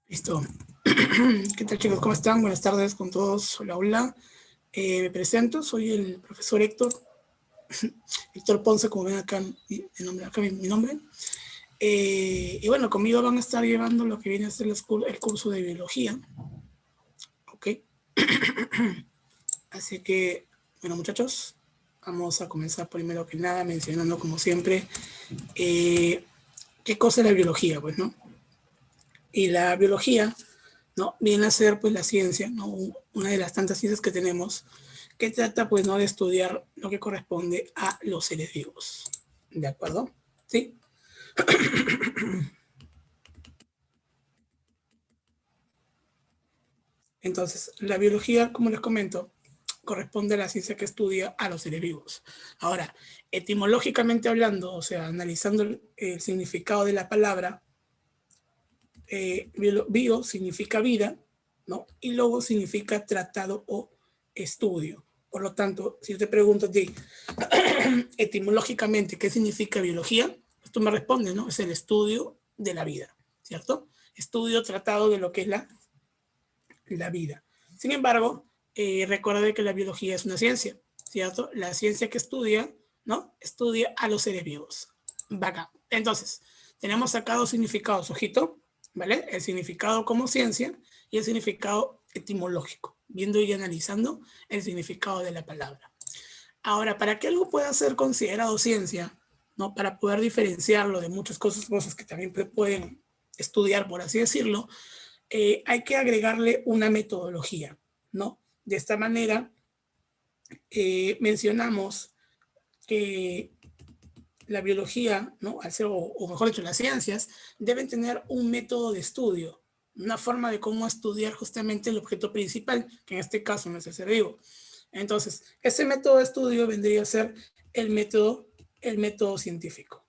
Listo. ¿Qué tal, chicos? ¿Cómo están? Buenas tardes con todos. Hola, hola. Me presento, soy el profesor Héctor Ponce, como ven acá, mi nombre. Y bueno, conmigo van a estar llevando lo que viene a ser el curso de biología. Ok. Así que, bueno, muchachos, vamos a comenzar primero que nada mencionando, como siempre, qué cosa es la biología, pues, ¿no? Y la biología, ¿no? Viene a ser, pues, la ciencia, ¿no? Una de las tantas ciencias que tenemos, que trata, pues, ¿no?, de estudiar lo que corresponde a los seres vivos. ¿De acuerdo? ¿Sí? Entonces, la biología, como les comento, corresponde a la ciencia que estudia a los seres vivos. Ahora, etimológicamente hablando, o sea, analizando el significado de la palabra, bio significa vida, ¿no? Y logo significa tratado o estudio. Por lo tanto, si yo te pregunto a ti, etimológicamente, ¿qué significa biología? Pues tú me respondes, ¿no? Es el estudio de la vida, ¿cierto? Estudio tratado de lo que es la vida. Sin embargo, recuerda que la biología es una ciencia, ¿cierto? La ciencia que estudia, ¿no? Estudia a los seres vivos. Bacán. Entonces, tenemos acá dos significados, ojito, ¿vale? El significado como ciencia y el significado etimológico, viendo y analizando el significado de la palabra. Ahora, para que algo pueda ser considerado ciencia, ¿no? Para poder diferenciarlo de muchas cosas que también pueden estudiar, por así decirlo, hay que agregarle una metodología, ¿no? De esta manera, mencionamos que la biología, ¿no? Al ser, o mejor dicho, las ciencias, deben tener un método de estudio, una forma de cómo estudiar justamente el objeto principal, que en este caso no es el ser vivo. Entonces, ese método de estudio vendría a ser el método científico.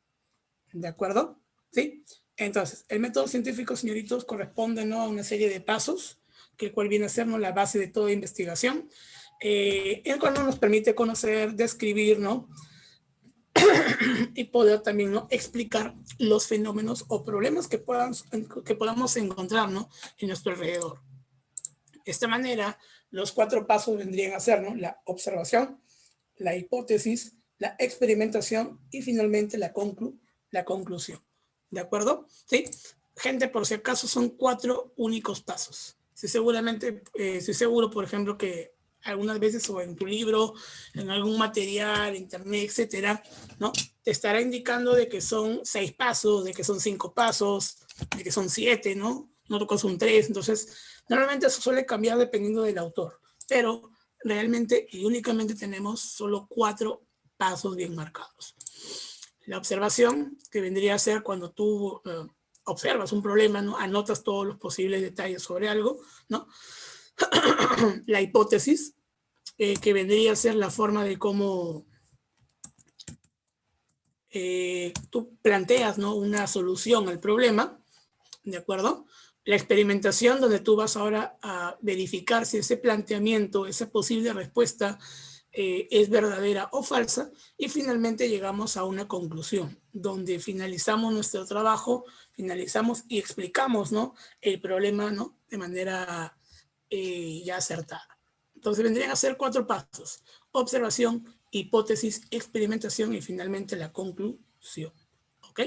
¿De acuerdo? ¿Sí? Entonces, el método científico, señoritos, corresponde, ¿no?, a una serie de pasos, que el cual viene a ser, ¿no?, la base de toda investigación, el cual nos permite conocer, describir, ¿no?, y poder también, ¿no?, explicar los fenómenos o problemas que podamos encontrar, ¿no?, en nuestro alrededor. De esta manera, los 4 pasos vendrían a ser, ¿no?, la observación, la hipótesis, la experimentación y finalmente la conclusión. ¿De acuerdo? ¿Sí? Gente, por si acaso, son 4 únicos pasos. Sí, seguramente, estoy seguro, por ejemplo, que algunas veces o en tu libro, en algún material, internet, etcétera, ¿no?, te estará indicando de que son 6 pasos, de que son 5 pasos, de que son 7, ¿no? En otro caso son 3. Entonces, normalmente eso suele cambiar dependiendo del autor, pero realmente y únicamente tenemos solo 4 pasos bien marcados. La observación, que vendría a ser cuando tú observas un problema, ¿no?, anotas todos los posibles detalles sobre algo, ¿no? La hipótesis, que vendría a ser la forma de cómo tú planteas, ¿no?, una solución al problema, ¿de acuerdo? La experimentación, donde tú vas ahora a verificar si ese planteamiento, esa posible respuesta es verdadera o falsa, y finalmente llegamos a una conclusión, donde finalizamos nuestro trabajo, finalizamos y explicamos, ¿no?, el problema, ¿no?, de manera ya acertada. Entonces vendrían a ser 4 pasos: observación, hipótesis, experimentación y finalmente la conclusión. ¿Ok?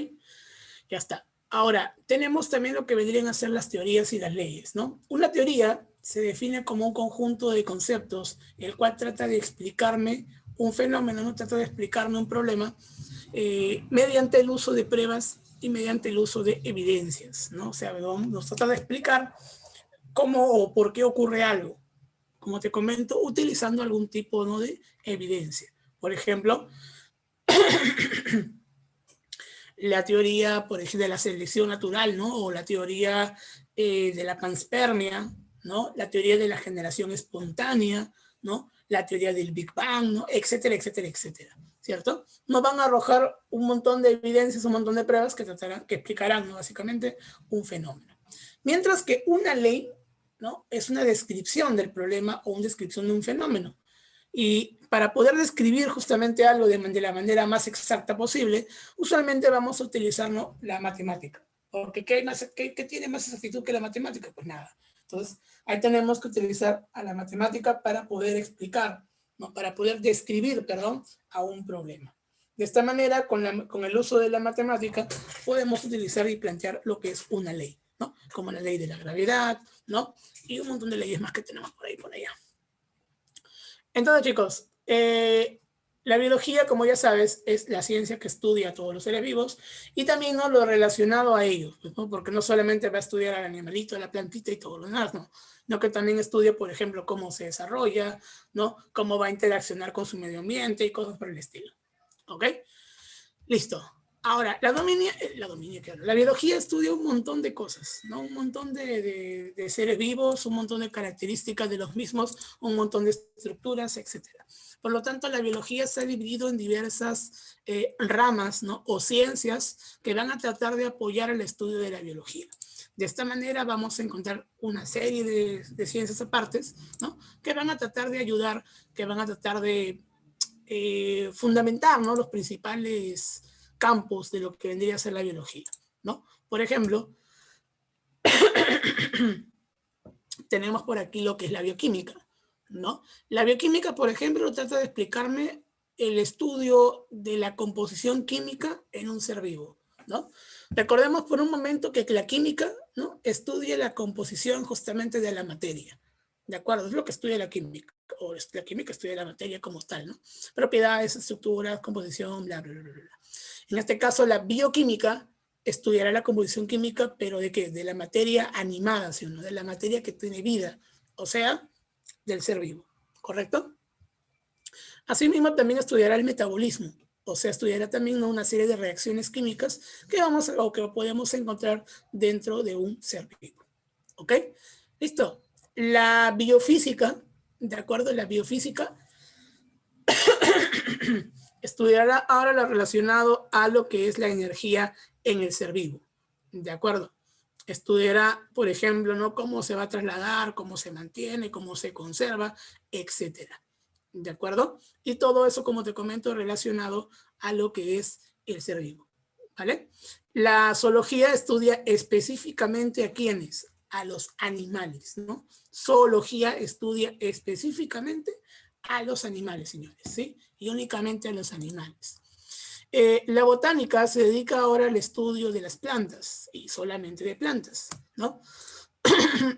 Ya está. Ahora, tenemos también lo que vendrían a ser las teorías y las leyes, ¿no? Una teoría se define como un conjunto de conceptos, el cual trata de explicarme un fenómeno, no trata de explicarme un problema, mediante el uso de pruebas y mediante el uso de evidencias, ¿no? O sea, nos trata de explicar cómo o por qué ocurre algo, como te comento, utilizando algún tipo, ¿no?, de evidencia. Por ejemplo, la teoría, por ejemplo, de la selección natural, ¿no?, o la teoría de la panspermia, ¿no?, la teoría de la generación espontánea, ¿no?, la teoría del Big Bang, ¿no?, etcétera, etcétera, etcétera, ¿cierto? Nos van a arrojar un montón de evidencias, un montón de pruebas que explicarán, ¿no?, básicamente un fenómeno. Mientras que una ley, ¿no?, es una descripción del problema o una descripción de un fenómeno. Y para poder describir justamente algo de la manera más exacta posible, usualmente vamos a utilizar, ¿no?, la matemática. Porque ¿qué tiene más exactitud que la matemática? Pues nada. Entonces, ahí tenemos que utilizar a la matemática para poder explicar, ¿no? Para poder describir, perdón, a un problema. De esta manera, con el uso de la matemática, podemos utilizar y plantear lo que es una ley, ¿no? Como la ley de la gravedad, ¿no? Y un montón de leyes más que tenemos por ahí, por allá. Entonces, chicos, la biología, como ya sabes, es la ciencia que estudia a todos los seres vivos y también, ¿no?, lo relacionado a ellos, ¿no? Porque no solamente va a estudiar al animalito, a la plantita y todo lo demás, ¿no? Sino que también estudia, por ejemplo, cómo se desarrolla, ¿no? Cómo va a interaccionar con su medio ambiente y cosas por el estilo. ¿Ok? Listo. Ahora, la biología estudia un montón de cosas, ¿no? Un montón de seres vivos, un montón de características de los mismos, un montón de estructuras, etcétera. Por lo tanto, la biología se ha dividido en diversas ramas, ¿no? O ciencias que van a tratar de apoyar el estudio de la biología. De esta manera vamos a encontrar una serie de ciencias apartes, ¿no? Que van a tratar de ayudar, que van a tratar de fundamentar, ¿no?, los principales campos de lo que vendría a ser la biología, ¿no? Por ejemplo, tenemos por aquí lo que es la bioquímica, ¿no? La bioquímica, por ejemplo, trata de explicarme el estudio de la composición química en un ser vivo, ¿no? Recordemos por un momento que la química, ¿no?, estudia la composición justamente de la materia, ¿de acuerdo? Es lo que estudia la química, o la química estudia la materia como tal, ¿no? Propiedades, estructuras, composición, bla, bla, bla, bla. En este caso, la bioquímica estudiará la composición química, pero ¿de qué? De la materia animada, ¿sí o no? De la materia que tiene vida, o sea, del ser vivo, ¿correcto? Asimismo, también estudiará el metabolismo, o sea, estudiará también, ¿no?, una serie de reacciones químicas que que podemos encontrar dentro de un ser vivo, ¿ok? Listo. La biofísica, ¿de acuerdo? La biofísica estudiará ahora lo relacionado a lo que es la energía en el ser vivo, ¿de acuerdo? Estudiará, por ejemplo, ¿no?, cómo se va a trasladar, cómo se mantiene, cómo se conserva, etcétera, ¿de acuerdo? Y todo eso, como te comento, relacionado a lo que es el ser vivo, ¿vale? La zoología estudia específicamente a quiénes, a los animales, ¿no? Zoología estudia específicamente a los animales, señores, ¿sí? Y únicamente a los animales. La botánica se dedica ahora al estudio de las plantas y solamente de plantas, ¿no?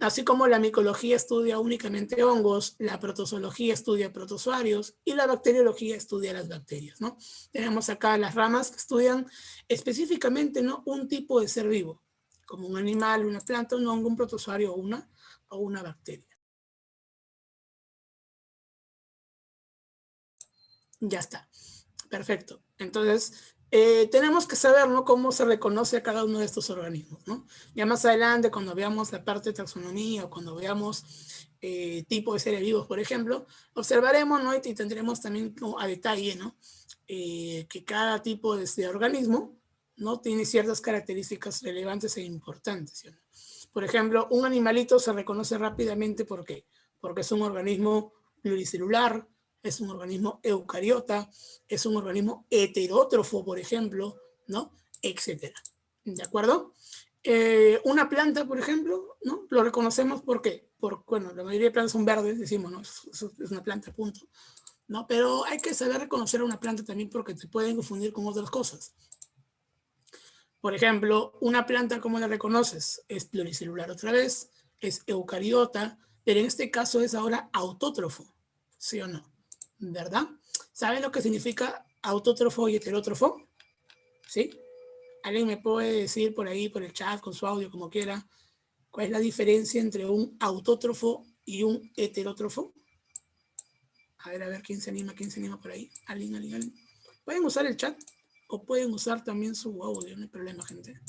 Así como la micología estudia únicamente hongos, la protozoología estudia protozoarios y la bacteriología estudia las bacterias, ¿no? Tenemos acá las ramas que estudian específicamente, ¿no?, un tipo de ser vivo, como un animal, una planta, un hongo, un protozoario o una bacteria. Ya está. Perfecto. Entonces, tenemos que saber, ¿no?, cómo se reconoce a cada uno de estos organismos, ¿no? Ya más adelante, cuando veamos la parte de taxonomía o cuando veamos tipo de seres vivos, por ejemplo, observaremos, ¿no?, y tendremos también a detalle, ¿no?, que cada tipo de organismo, ¿no?, tiene ciertas características relevantes e importantes, ¿sí? Por ejemplo, un animalito se reconoce rápidamente, ¿por qué? Porque es un organismo pluricelular, es un organismo eucariota, es un organismo heterótrofo, por ejemplo, ¿no? Etcétera. ¿De acuerdo? Una planta, por ejemplo, ¿no?, lo reconocemos ¿por qué? Bueno, la mayoría de plantas son verdes, decimos, ¿no?, es una planta, punto, ¿no? Pero hay que saber reconocer a una planta también porque te pueden confundir con otras cosas. Por ejemplo, una planta, ¿cómo la reconoces? Es pluricelular otra vez, es eucariota, pero en este caso es ahora autótrofo, ¿sí o no? ¿Verdad? ¿Saben lo que significa autótrofo y heterótrofo? ¿Sí? ¿Alguien me puede decir por ahí, por el chat, con su audio, como quiera, cuál es la diferencia entre un autótrofo y un heterótrofo? A ver, quién se anima por ahí. ¿Alguien? Pueden usar el chat o pueden usar también su audio, no hay problema, gente.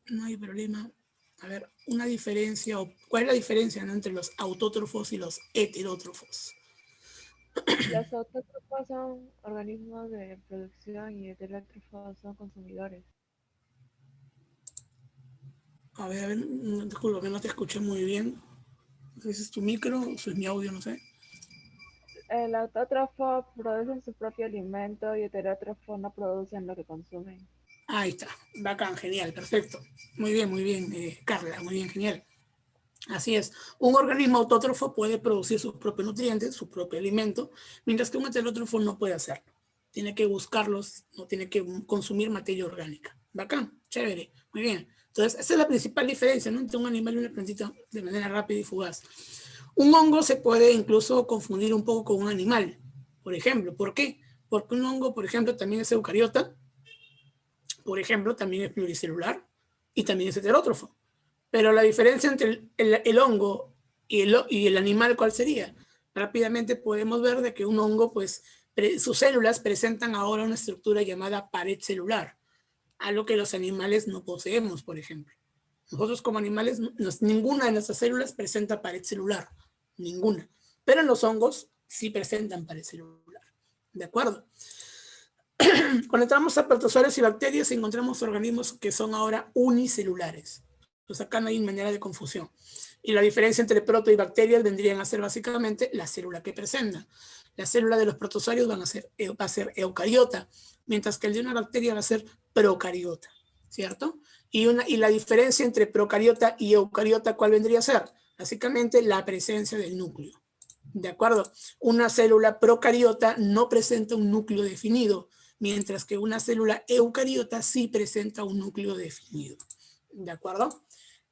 No hay problema. A ver, una diferencia, o ¿cuál es la diferencia, ¿no?, entre los autótrofos y los heterótrofos? Los autótrofos son organismos de producción y heterótrofos son consumidores. A ver, disculpa, no te escuché muy bien. No sé si es tu micro o si es mi audio, no sé. El autótrofo produce su propio alimento y heterótrofo no producen lo que consumen. Ahí está, bacán, genial, perfecto. Muy bien, Carla, muy bien, genial. Así es, un organismo autótrofo puede producir sus propios nutrientes, su propio alimento, mientras que un heterótrofo no puede hacerlo. Tiene que buscarlos, no tiene que consumir materia orgánica. Bacán, chévere, muy bien. Entonces, esa es la principal diferencia, ¿no?, entre un animal y una plantita de manera rápida y fugaz. Un hongo se puede incluso confundir un poco con un animal, por ejemplo. ¿Por qué? Porque un hongo, por ejemplo, también es eucariota, por ejemplo, también es pluricelular y también es heterótrofo. Pero la diferencia entre el hongo y el animal, ¿cuál sería? Rápidamente podemos ver de que un hongo, pues, sus células presentan ahora una estructura llamada pared celular, algo que los animales no poseemos, por ejemplo. Nosotros como animales, ninguna de nuestras células presenta pared celular, ninguna. Pero en los hongos sí presentan pared celular. ¿De acuerdo? Cuando entramos a protozoarios y bacterias, encontramos organismos que son ahora unicelulares. Entonces acá no hay manera de confusión. Y la diferencia entre proto y bacterias vendrían a ser básicamente la célula que presenta. La célula de los protozoarios va a ser eucariota, mientras que el de una bacteria va a ser procariota, ¿cierto? Y la diferencia entre procariota y eucariota, ¿cuál vendría a ser? Básicamente la presencia del núcleo. ¿De acuerdo? Una célula procariota no presenta un núcleo definido, mientras que una célula eucariota sí presenta un núcleo definido. ¿De acuerdo?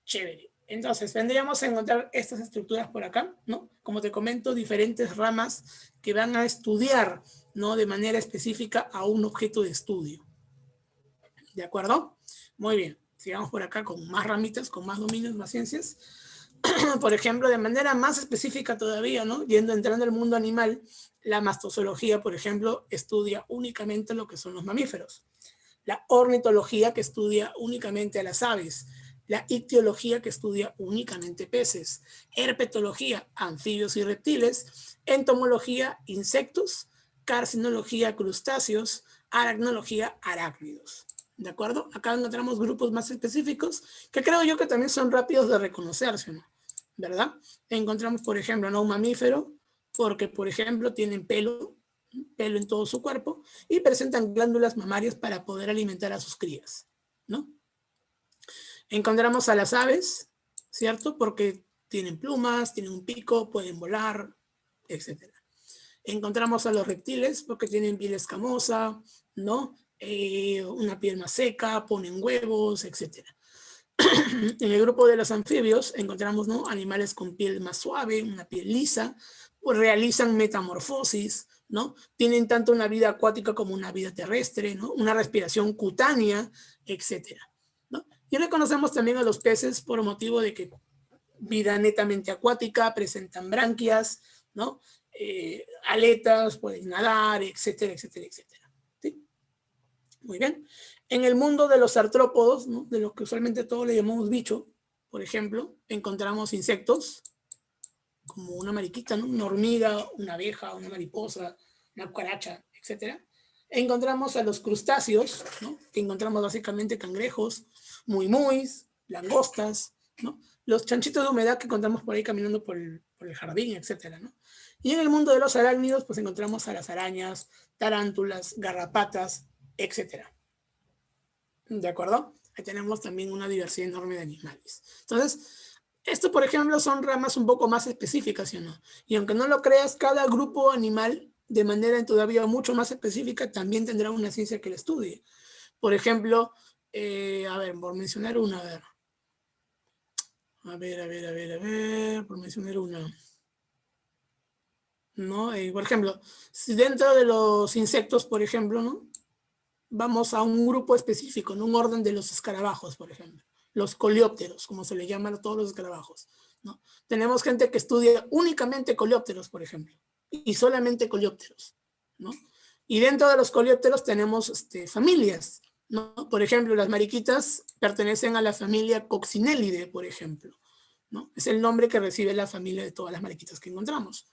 Chévere. Entonces, vendríamos a encontrar estas estructuras por acá, ¿no? Como te comento, diferentes ramas que van a estudiar, ¿no?, de manera específica a un objeto de estudio. ¿De acuerdo? Muy bien. Sigamos por acá con más ramitas, con más dominios, más ciencias. Por ejemplo, de manera más específica todavía, ¿no?, entrando al mundo animal, la mastozoología, por ejemplo, estudia únicamente lo que son los mamíferos. La ornitología, que estudia únicamente a las aves. La ictiología, que estudia únicamente peces. Herpetología, anfibios y reptiles. Entomología, insectos. Carcinología, crustáceos. Aracnología, arácnidos. ¿De acuerdo? Acá encontramos grupos más específicos que creo yo que también son rápidos de reconocerse, ¿no?, ¿verdad? Encontramos, por ejemplo, ¿no?, un mamífero, porque, por ejemplo, tienen pelo en todo su cuerpo y presentan glándulas mamarias para poder alimentar a sus crías, ¿no? Encontramos a las aves, ¿cierto? Porque tienen plumas, tienen un pico, pueden volar, etc. Encontramos a los reptiles porque tienen piel escamosa, ¿no? Una piel más seca, ponen huevos, etc. En el grupo de los anfibios encontramos, ¿no?, animales con piel más suave, una piel lisa, pues realizan metamorfosis, ¿no? Tienen tanto una vida acuática como una vida terrestre, ¿no?, una respiración cutánea, etc., ¿no? Y reconocemos también a los peces por motivo de que vida netamente acuática, presentan branquias, ¿no?, aletas, pueden nadar, etcétera, etcétera, etcétera. ¿Sí? Muy bien. En el mundo de los artrópodos, ¿no?, de lo que usualmente todos le llamamos bicho, por ejemplo, encontramos insectos, como una mariquita, ¿no?, una hormiga, una abeja, una mariposa, una cucaracha, etc. Encontramos a los crustáceos, ¿no?, que encontramos básicamente cangrejos, muimuis, langostas, ¿no?, los chanchitos de humedad que encontramos por ahí caminando por el jardín, etc., ¿no? Y en el mundo de los arácnidos, pues encontramos a las arañas, tarántulas, garrapatas, etc. ¿De acuerdo? Ahí tenemos también una diversidad enorme de animales. Entonces, esto, por ejemplo, son ramas un poco más específicas, ¿sí o no? Y aunque no lo creas, cada grupo animal, de manera todavía mucho más específica, también tendrá una ciencia que lo estudie. Por ejemplo, a ver, por mencionar una, por mencionar una. ¿No? Por ejemplo, si dentro de los insectos, por ejemplo, ¿no?, vamos a un grupo específico, en un orden de los escarabajos, por ejemplo, los coleópteros, como se le llaman a todos los escarabajos, ¿no? Tenemos gente que estudia únicamente coleópteros, por ejemplo, y solamente coleópteros, ¿no? Y dentro de los coleópteros tenemos familias, ¿no? Por ejemplo, las mariquitas pertenecen a la familia Coccinellidae, por ejemplo, ¿no? Es el nombre que recibe la familia de todas las mariquitas que encontramos,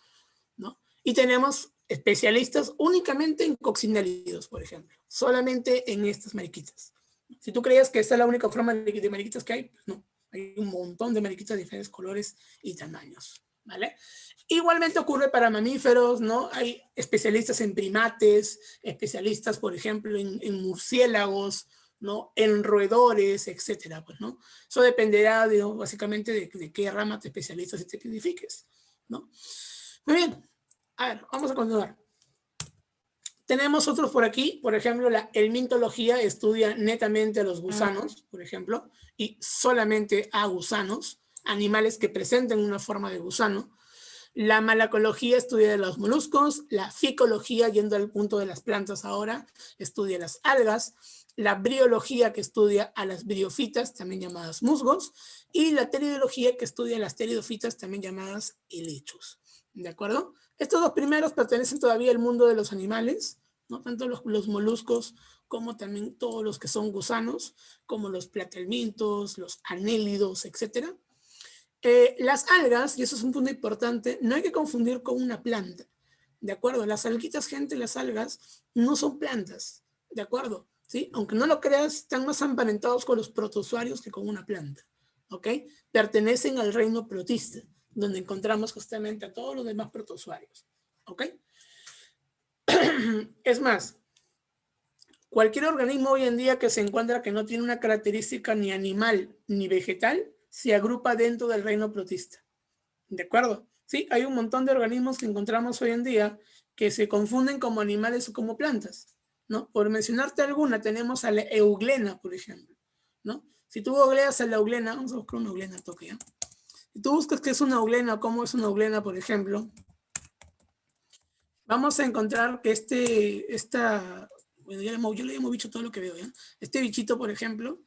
¿no? Y tenemos especialistas únicamente en coccinélidos, por ejemplo, solamente en estas mariquitas. Si tú creías que esta es la única forma de mariquitas que hay, pues no, hay un montón de mariquitas de diferentes colores y tamaños, ¿vale? Igualmente ocurre para mamíferos, ¿no? Hay especialistas en primates, especialistas, por ejemplo, en murciélagos, ¿no? En roedores, etcétera, pues, ¿no? Eso dependerá de, básicamente de qué rama te especializas y te identifiques, ¿no? Muy bien, a ver, vamos a continuar. Tenemos otros por aquí, por ejemplo, la helmintología estudia netamente a los gusanos, por ejemplo, y solamente a gusanos, animales que presenten una forma de gusano. La malacología estudia los moluscos, la ficología, yendo al punto de las plantas ahora, estudia las algas, la briología que estudia a las briofitas, también llamadas musgos, y la pteridología que estudia las pteridofitas, también llamadas helechos. ¿De acuerdo? Estos dos primeros pertenecen todavía al mundo de los animales, ¿no? Tanto los moluscos como también todos los que son gusanos, como los platelmintos, los anélidos, etcétera. Las algas, y eso es un punto importante, no hay que confundir con una planta, ¿de acuerdo? Las alguitas, gente, las algas no son plantas, ¿de acuerdo? ¿Sí? Aunque no lo creas, están más emparentados con los protozoarios que con una planta, ¿ok? Pertenecen al reino protista, donde encontramos justamente a todos los demás protozoarios, ¿ok? Es más, cualquier organismo hoy en día que se encuentra que no tiene una característica ni animal ni vegetal, se agrupa dentro del reino protista. ¿De acuerdo? Sí, hay un montón de organismos que encontramos hoy en día que se confunden como animales o como plantas, ¿no? Por mencionarte alguna, tenemos a la euglena, por ejemplo, ¿no? Si tú googleas a la euglena, vamos a buscar una euglena toque, ¿ya? Si tú buscas qué es una euglena o cómo es una euglena, por ejemplo, vamos a encontrar que bueno, yo le llamo bicho todo lo que veo, ¿ya? Este bichito, por ejemplo,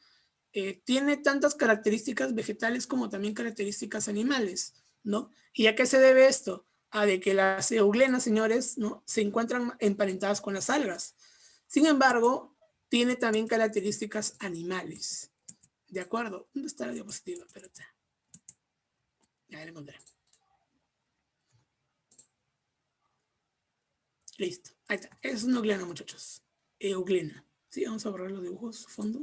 tiene tantas características vegetales como también características animales, ¿no? ¿Y a qué se debe esto? A de que las euglenas, señores, ¿no? Se encuentran emparentadas con las algas. Sin embargo, tiene también características animales. ¿De acuerdo? ¿Dónde está la diapositiva? Espérate. Ya la encontré. Listo. Ahí está. Es una euglena, muchachos. Euglena. Sí, vamos a borrar los dibujos. Fondo.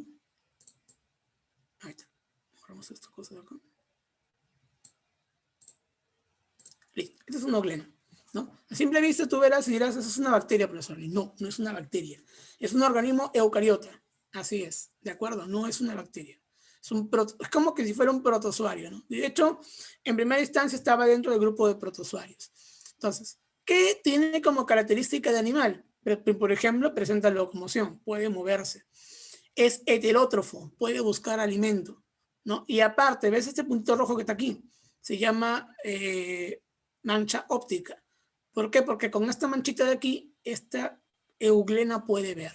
Ahí está. Borramos esta cosa de acá. Listo. Esta es una euglena, ¿no? A simple vista tú verás y dirás, eso es una bacteria, profesor. Y no, no es una bacteria. Es un organismo eucariota. Así es, ¿de acuerdo? No es una bacteria. Es como que si fuera un protozoario, ¿no? De hecho, en primera instancia estaba dentro del grupo de protozoarios. Entonces, ¿qué tiene como característica de animal? Por ejemplo, presenta locomoción, puede moverse. Es heterótrofo, puede buscar alimento, ¿no? Y aparte, ¿ves este puntito rojo que está aquí? Se llama mancha óptica. ¿Por qué? Porque con esta manchita de aquí, esta euglena puede ver.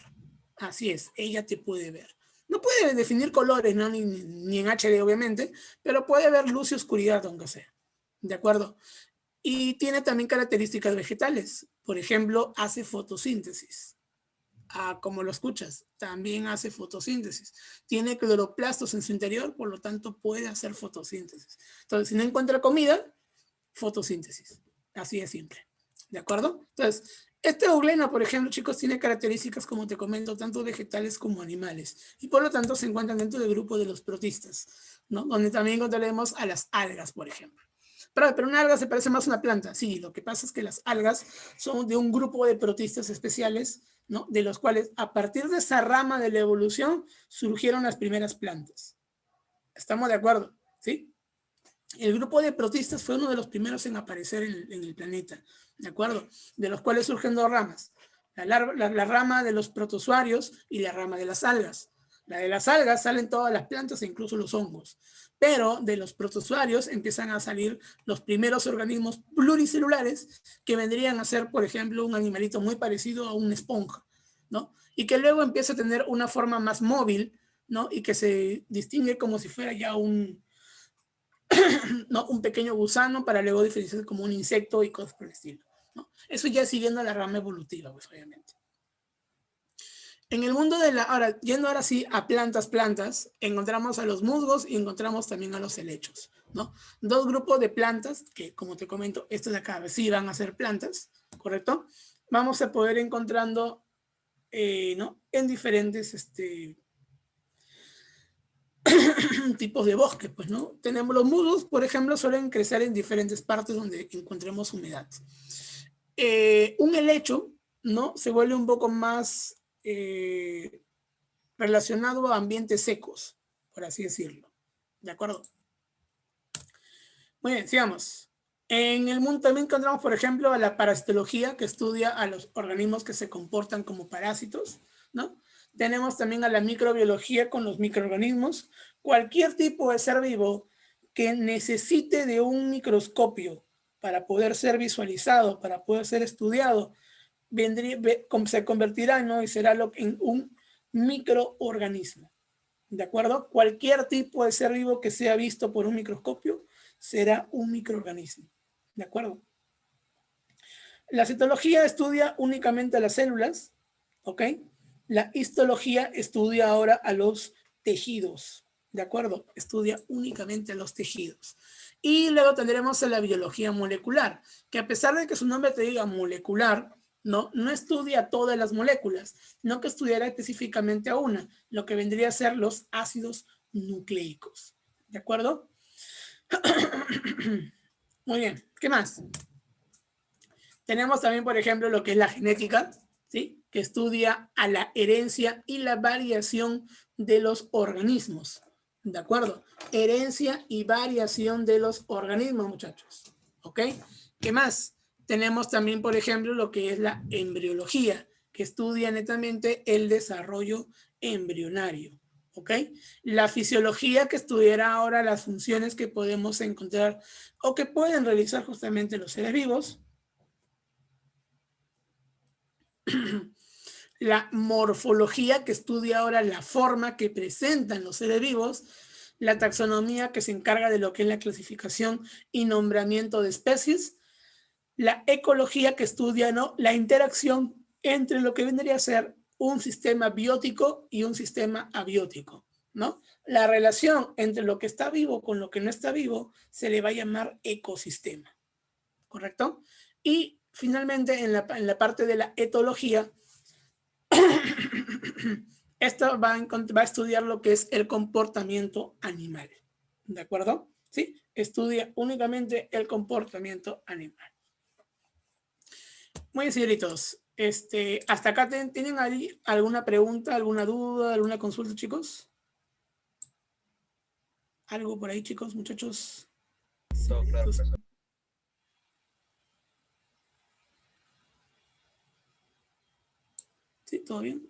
Así es, ella te puede ver. No puede definir colores, ¿no? Ni en HD, obviamente, pero puede ver luz y oscuridad, aunque sea. ¿De acuerdo? Y tiene también características vegetales. Por ejemplo, hace fotosíntesis. Como lo escuchas, también hace fotosíntesis. Tiene cloroplastos en su interior, por lo tanto puede hacer fotosíntesis. Entonces, si no encuentra comida, fotosíntesis. Así de simple. ¿De acuerdo? Entonces, este euglena, por ejemplo, chicos, tiene características, como te comento, tanto vegetales como animales. Y por lo tanto se encuentran dentro del grupo de los protistas, ¿no? Donde también encontraremos a las algas, por ejemplo. Pero una alga se parece más a una planta. Sí, lo que pasa es que las algas son de un grupo de protistas especiales, ¿no? De los cuales, a partir de esa rama de la evolución, surgieron las primeras plantas. ¿Estamos de acuerdo? ¿Sí? El grupo de protistas fue uno de los primeros en aparecer en el planeta, ¿de acuerdo? De los cuales surgen dos ramas. La rama de los protozoarios y la rama de las algas. La de las algas salen todas las plantas e incluso los hongos. Pero de los protozoarios empiezan a salir los primeros organismos pluricelulares que vendrían a ser, por ejemplo, un animalito muy parecido a una esponja, ¿no? Y que luego empieza a tener una forma más móvil, ¿no? Y que se distingue como si fuera ya ¿no? Un pequeño gusano para luego diferenciarse como un insecto y cosas por el estilo, ¿no? Eso ya siguiendo la rama evolutiva, pues obviamente. En el mundo de ahora, yendo ahora sí a plantas, encontramos a los musgos y encontramos también a los helechos, ¿no? Dos grupos de plantas que, como te comento, estos de acá sí van a ser plantas, ¿correcto? Vamos a poder encontrando, ¿no? En diferentes, tipos de bosque, pues, ¿no? Tenemos los musgos, por ejemplo, suelen crecer en diferentes partes donde encontremos humedad. Un helecho, ¿no? Se vuelve un poco más relacionado a ambientes secos, por así decirlo. ¿De acuerdo? Muy bien, sigamos. En el mundo también encontramos, por ejemplo, a la parasitología, que estudia a los organismos que se comportan como parásitos, ¿no? Tenemos también a la microbiología con los microorganismos. Cualquier tipo de ser vivo que necesite de un microscopio para poder ser visualizado, para poder ser estudiado, se convertirá, ¿no? Y será en un microorganismo. ¿De acuerdo? Cualquier tipo de ser vivo que sea visto por un microscopio será un microorganismo. ¿De acuerdo? La citología estudia únicamente a las células, ¿ok? La histología estudia ahora a los tejidos, ¿de acuerdo? Estudia únicamente a los tejidos. Y luego tendremos a la biología molecular, que a pesar de que su nombre te diga molecular, no estudia todas las moléculas, no que estudiará específicamente a una, lo que vendría a ser los ácidos nucleicos. ¿De acuerdo? Muy bien, ¿qué más? Tenemos también, por ejemplo, lo que es la genética, ¿sí? Que estudia a la herencia y la variación de los organismos. ¿De acuerdo? Herencia y variación de los organismos, muchachos. ¿Ok? ¿Qué más? Tenemos también, por ejemplo, lo que es la embriología, que estudia netamente el desarrollo embrionario. ¿Ok? La fisiología, que estudiará ahora las funciones que podemos encontrar o que pueden realizar justamente los seres vivos. La morfología, que estudia ahora la forma que presentan los seres vivos. La taxonomía, que se encarga de lo que es la clasificación y nombramiento de especies. La ecología, que estudia, ¿no?, la interacción entre lo que vendría a ser un sistema biótico y un sistema abiótico, ¿no? La relación entre lo que está vivo con lo que no está vivo se le va a llamar ecosistema, ¿correcto? Y finalmente, en la parte de la etología, esto va a estudiar lo que es el comportamiento animal. ¿De acuerdo? ¿Sí? Estudia únicamente el comportamiento animal. Muy bien, señoritos. ¿Hasta acá tienen ahí alguna pregunta, alguna duda, alguna consulta, chicos? ¿Algo por ahí, chicos, muchachos? Todo claro, profesor. ¿Sí? ¿Todo bien?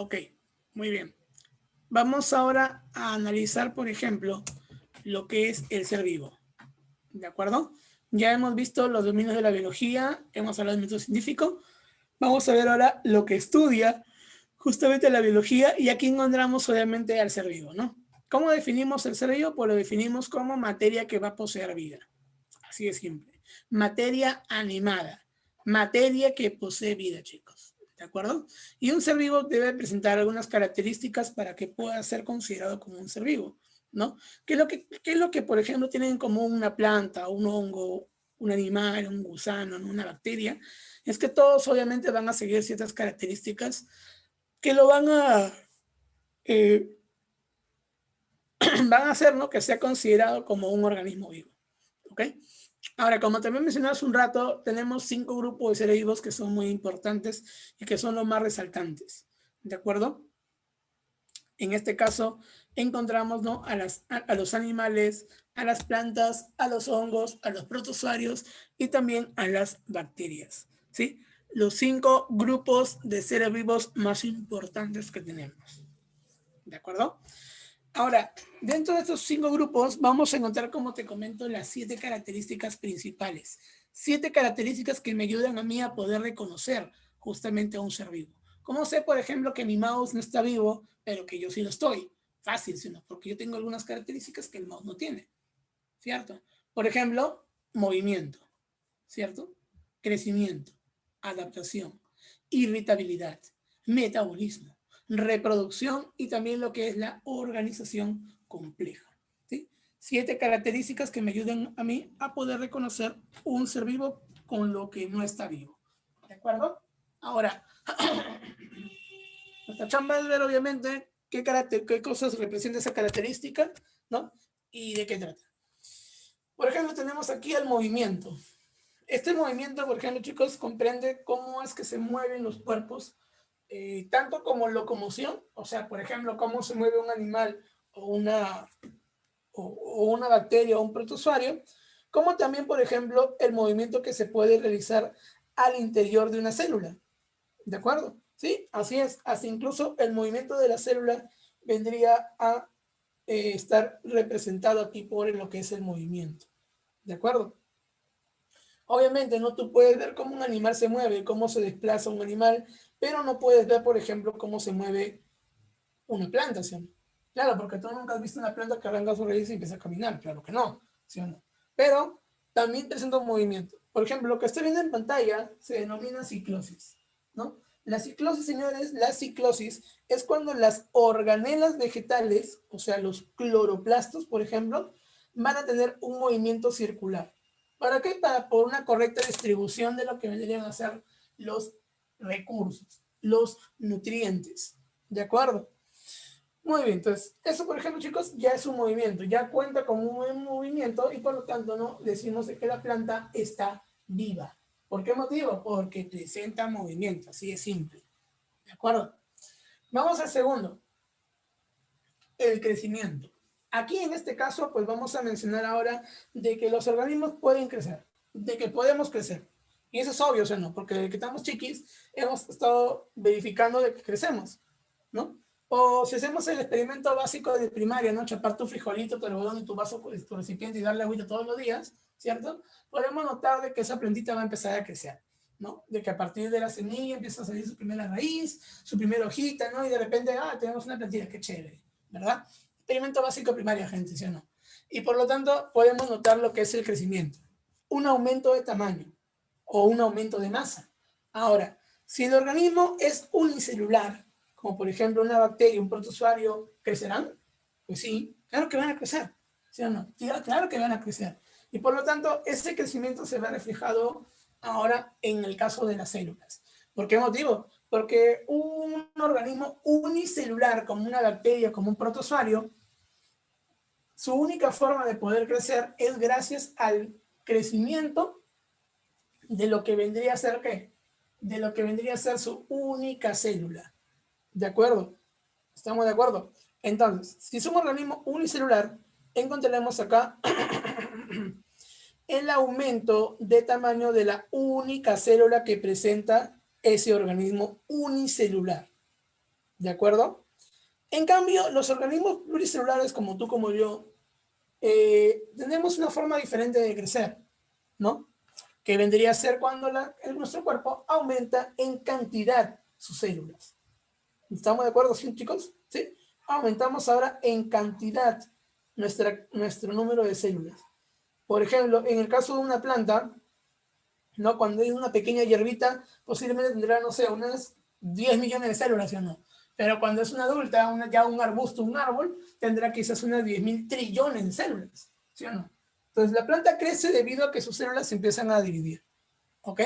Ok, muy bien. Vamos ahora a analizar, por ejemplo, lo que es el ser vivo. ¿De acuerdo? Ya hemos visto los dominios de la biología, hemos hablado del método científico. Vamos a ver ahora lo que estudia justamente la biología, y aquí encontramos obviamente al ser vivo, ¿no? ¿Cómo definimos el ser vivo? Pues lo definimos como materia que va a poseer vida. Así de simple. Materia animada. Materia que posee vida, chicos. ¿De acuerdo? Y un ser vivo debe presentar algunas características para que pueda ser considerado como un ser vivo, ¿no? ¿Qué es lo que, por ejemplo, tienen en común una planta, un hongo, un animal, un gusano, una bacteria? Es que todos obviamente van a seguir ciertas características que lo eh, van a hacer, ¿no?, que sea considerado como un organismo vivo. ¿Ok? Ahora, como también mencioné hace un rato, tenemos 5 grupos de seres vivos que son muy importantes y que son los más resaltantes. ¿De acuerdo? En este caso, encontramos, ¿no?, a los animales, a las plantas, a los hongos, a los protozoarios y también a las bacterias. ¿Sí? Los 5 grupos de seres vivos más importantes que tenemos. ¿De acuerdo? Ahora, dentro de estos 5 grupos vamos a encontrar, como te comento, las 7 características principales. 7 características que me ayudan a mí a poder reconocer justamente a un ser vivo. ¿Cómo sé, por ejemplo, que mi mouse no está vivo, pero que yo sí lo estoy? Fácil, sino porque yo tengo algunas características que el mouse no tiene, ¿cierto? Por ejemplo, movimiento, ¿cierto? Crecimiento, adaptación, irritabilidad, metabolismo, reproducción y también lo que es la organización compleja. ¿Sí? 7 características que me ayudan a mí a poder reconocer un ser vivo con lo que no está vivo. ¿De acuerdo? Ahora, nuestra chamba es ver obviamente qué cosas representa esa característica ¿no? ¿Y de qué trata? Por ejemplo, tenemos aquí el movimiento. Este movimiento, por ejemplo, chicos, comprende cómo es que se mueven los cuerpos, tanto como locomoción, o sea, por ejemplo, cómo se mueve un animal o una bacteria o un protozoario, como también, por ejemplo, el movimiento que se puede realizar al interior de una célula. ¿De acuerdo? ¿Sí? Así es. Hasta incluso el movimiento de la célula vendría a estar representado aquí por lo que es el movimiento. ¿De acuerdo? Obviamente, ¿no? Tú puedes ver cómo un animal se mueve, cómo se desplaza un animal, pero no puedes ver, por ejemplo, cómo se mueve una planta, ¿sí o no? Claro, porque tú nunca has visto una planta que arranca su raíz y empieza a caminar, claro que no, ¿sí o no? Pero también presenta un movimiento. Por ejemplo, lo que estoy viendo en pantalla se denomina ciclosis, ¿no? La ciclosis, señores, la ciclosis es cuando las organelas vegetales, o sea, los cloroplastos, por ejemplo, van a tener un movimiento circular. ¿Para qué? Para por una correcta distribución de lo que vendrían a ser los recursos, los nutrientes. ¿De acuerdo? Muy bien, entonces, eso por ejemplo, chicos, ya es un movimiento, ya cuenta con un buen movimiento y por lo tanto, ¿no? Decimos de que la planta está viva. ¿Por qué motivo? Porque presenta movimiento, así de simple. ¿De acuerdo? Vamos al segundo, el crecimiento. Aquí en este caso, pues vamos a mencionar ahora de que los organismos pueden crecer, de que podemos crecer. Y eso es obvio, o sea, no, porque desde que estamos chiquis hemos estado verificando de que crecemos, ¿no? O si hacemos el experimento básico de primaria, ¿no? Chapar tu frijolito, tu algodón y tu vaso, tu recipiente y darle agüita todos los días, ¿cierto? Podemos notar de que esa plantita va a empezar a crecer, ¿no? De que a partir de la semilla empieza a salir su primera raíz, su primera hojita, ¿no? Y de repente, tenemos una plantilla, qué chévere, ¿verdad? Experimento básico de primaria, gente, ¿sí o no? Y por lo tanto, podemos notar lo que es el crecimiento. Un aumento de tamaño o un aumento de masa. Ahora, si el organismo es unicelular, como por ejemplo una bacteria, un protozoario, ¿crecerán? Pues sí, claro que van a crecer, ¿sí o no? Claro que van a crecer. Y por lo tanto, ese crecimiento se ve reflejado ahora en el caso de las células. ¿Por qué motivo? Porque un organismo unicelular, como una bacteria, como un protozoario, su única forma de poder crecer es gracias al crecimiento de lo que vendría a ser, ¿qué? De lo que vendría a ser su única célula. ¿De acuerdo? ¿Estamos de acuerdo? Entonces, si es un organismo unicelular, encontraremos acá el aumento de tamaño de la única célula que presenta ese organismo unicelular. ¿De acuerdo? En cambio, los organismos pluricelulares, como tú, como yo, tenemos una forma diferente de crecer, ¿no? Que vendría a ser cuando nuestro cuerpo aumenta en cantidad sus células. ¿Estamos de acuerdo, sí, chicos? ¿Sí? Aumentamos ahora en cantidad nuestro número de células. Por ejemplo, en el caso de una planta, ¿no? Cuando es una pequeña hierbita, posiblemente tendrá, no sé, unas 10 millones de células, ¿sí o no? Pero cuando es una adulta, ya un arbusto, un árbol, tendrá quizás unas 10.000 trillones de células, ¿sí o no? Entonces la planta crece debido a que sus células se empiezan a dividir, ¿ok?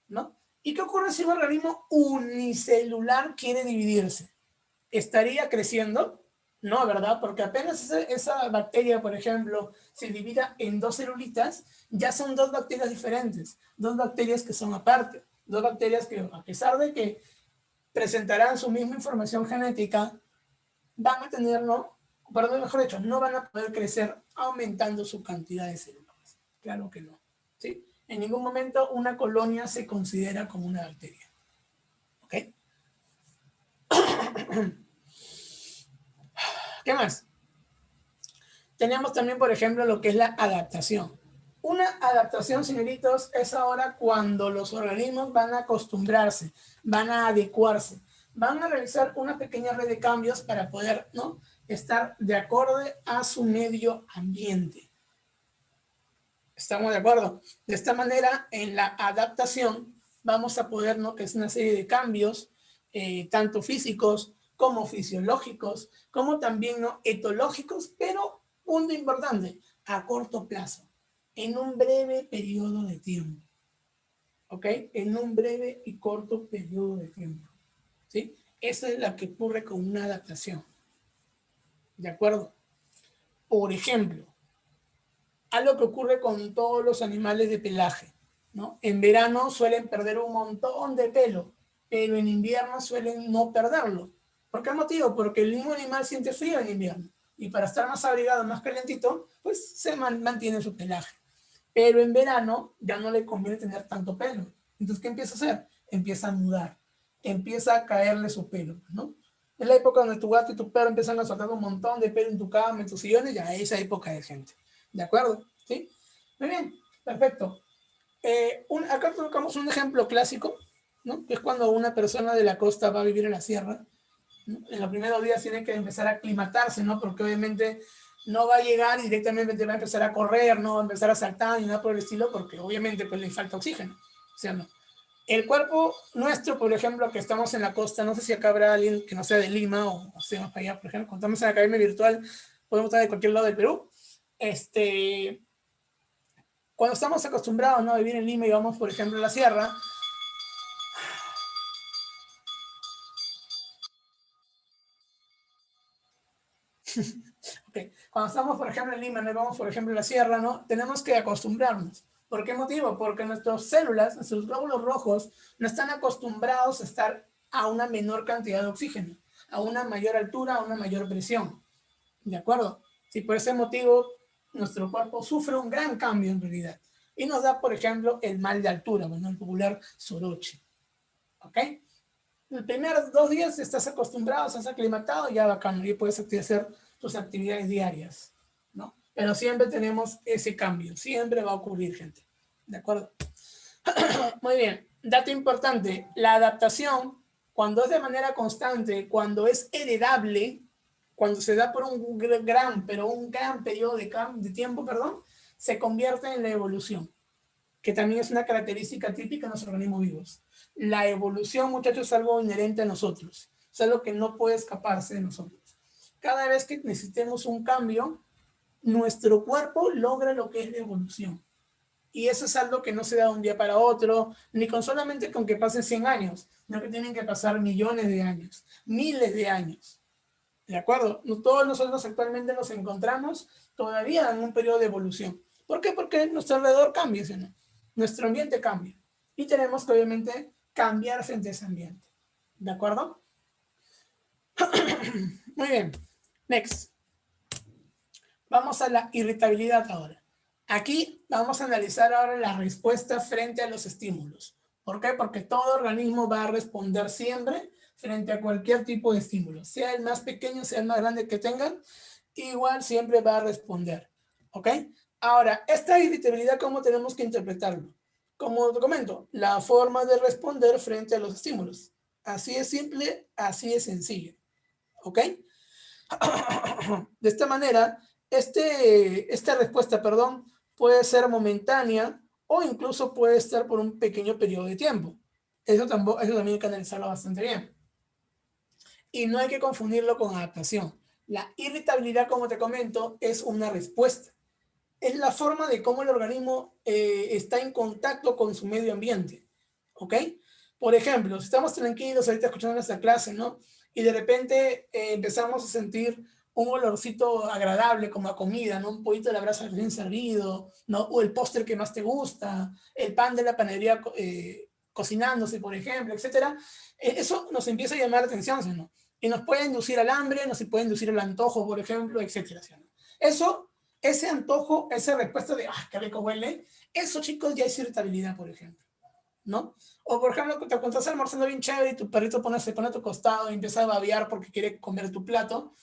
¿No? ¿Y qué ocurre si un organismo unicelular quiere dividirse? ¿Estaría creciendo? No, ¿verdad? Porque apenas esa bacteria, por ejemplo, se divida en dos celulitas, ya son dos bacterias diferentes, dos bacterias que son aparte, dos bacterias que a pesar de que presentarán su misma información genética, van a tener, ¿no? Perdón, mejor dicho, no van a poder crecer aumentando su cantidad de células. Claro que no. ¿Sí? En ningún momento una colonia se considera como una bacteria. ¿Ok? ¿Qué más? Tenemos también, por ejemplo, lo que es la adaptación. Una adaptación, señoritos, es ahora cuando los organismos van a acostumbrarse, van a adecuarse, van a realizar una pequeña red de cambios para poder, ¿no? Estar de acorde a su medio ambiente. ¿Estamos de acuerdo? De esta manera, en la adaptación, vamos a poder, ¿no? Que es una serie de cambios, tanto físicos como fisiológicos, como también, ¿no? Etológicos, pero punto importante, a corto plazo, en un breve periodo de tiempo. ¿Ok? En un breve y corto periodo de tiempo. ¿Sí? Eso es lo que ocurre con una adaptación. ¿De acuerdo? Por ejemplo, algo que ocurre con todos los animales de pelaje, ¿no? En verano suelen perder un montón de pelo, pero en invierno suelen no perderlo. ¿Por qué motivo? Porque el mismo animal siente frío en invierno y para estar más abrigado, más calentito, pues se mantiene su pelaje. Pero en verano ya no le conviene tener tanto pelo. Entonces, ¿qué empieza a hacer? Empieza a mudar, empieza a caerle su pelo, ¿no? Es la época donde tu gato y tu perro empiezan a soltar un montón de pelo en tu cama, en tus sillones, ya esa época de gente. ¿De acuerdo? ¿Sí? Muy bien, perfecto. Acá colocamos un ejemplo clásico, ¿no? Que es cuando una persona de la costa va a vivir en la sierra, ¿no? En los primeros días tiene que empezar a aclimatarse, ¿no? Porque obviamente no va a llegar y directamente va a empezar a correr, no va a empezar a saltar ni nada por el estilo, porque obviamente pues le falta oxígeno. O sea, no. El cuerpo nuestro, por ejemplo, que estamos en la costa, no sé si acá habrá alguien que no sea de Lima o sea más para allá, por ejemplo, cuando estamos en la academia virtual, podemos estar de cualquier lado del Perú. Cuando estamos acostumbrados, ¿no?, a vivir en Lima y vamos, por ejemplo, a la sierra, okay. Cuando estamos, por ejemplo, en Lima, no vamos, por ejemplo, a la sierra, ¿no? Tenemos que acostumbrarnos. ¿Por qué motivo? Porque nuestras células, nuestros glóbulos rojos, no están acostumbrados a estar a una menor cantidad de oxígeno, a una mayor altura, a una mayor presión. ¿De acuerdo? Si por ese motivo nuestro cuerpo sufre un gran cambio en realidad y nos da, por ejemplo, el mal de altura, bueno, el popular soroche. ¿Ok? Los primeros 2 días estás acostumbrado, estás aclimatado, ya bacán, y puedes hacer tus actividades diarias, ¿no? Pero siempre tenemos ese cambio, siempre va a ocurrir, gente. ¿De acuerdo? Muy bien. Dato importante, la adaptación, cuando es de manera constante, cuando es heredable, cuando se da por un gran periodo de tiempo, perdón, se convierte en la evolución, que también es una característica típica de nuestros organismos vivos. La evolución, muchachos, es algo inherente a nosotros, es algo que no puede escaparse de nosotros. Cada vez que necesitemos un cambio, nuestro cuerpo logra lo que es la evolución. Y eso es algo que no se da de un día para otro, ni con solamente con que pasen 100 años, sino que tienen que pasar millones de años, miles de años. ¿De acuerdo? Todos nosotros actualmente nos encontramos todavía en un periodo de evolución. ¿Por qué? Porque nuestro alrededor cambia, ¿sí? ¿No? Nuestro ambiente cambia. Y tenemos que obviamente cambiar frente a ese ambiente. ¿De acuerdo? Muy bien. Next. Vamos a la irritabilidad ahora. Aquí vamos a analizar ahora la respuesta frente a los estímulos. ¿Por qué? Porque todo organismo va a responder siempre frente a cualquier tipo de estímulo, sea el más pequeño, sea el más grande que tengan, igual siempre va a responder. ¿Ok? Ahora, esta irritabilidad, ¿cómo tenemos que interpretarlo? Como te comento, la forma de responder frente a los estímulos. Así es simple, así es sencillo. ¿Ok? De esta manera, esta respuesta, perdón, puede ser momentánea o incluso puede estar por un pequeño periodo de tiempo. Eso también hay que analizarlo bastante bien. Y no hay que confundirlo con adaptación. La irritabilidad, como te comento, es una respuesta. Es la forma de cómo el organismo está en contacto con su medio ambiente. ¿Ok? Por ejemplo, si estamos tranquilos ahorita escuchando nuestra clase, ¿no? Y de repente empezamos a sentir un olorcito agradable como a comida, ¿no? Un poquito de la brasa recién servido, ¿no? O el póster que más te gusta, el pan de la panadería cocinándose, por ejemplo, etcétera. Eso nos empieza a llamar la atención, ¿sí? ¿No? Y nos puede inducir al hambre, nos puede inducir al antojo, por ejemplo, etcétera, ¿sí? ¿No? Eso, ese antojo, esa respuesta de, ¡ah, qué rico huele! Eso, chicos, ya es irritabilidad, por ejemplo, ¿no? O, por ejemplo, cuando estás almorzando bien chévere y tu perrito se pone a tu costado y empieza a babear porque quiere comer tu plato,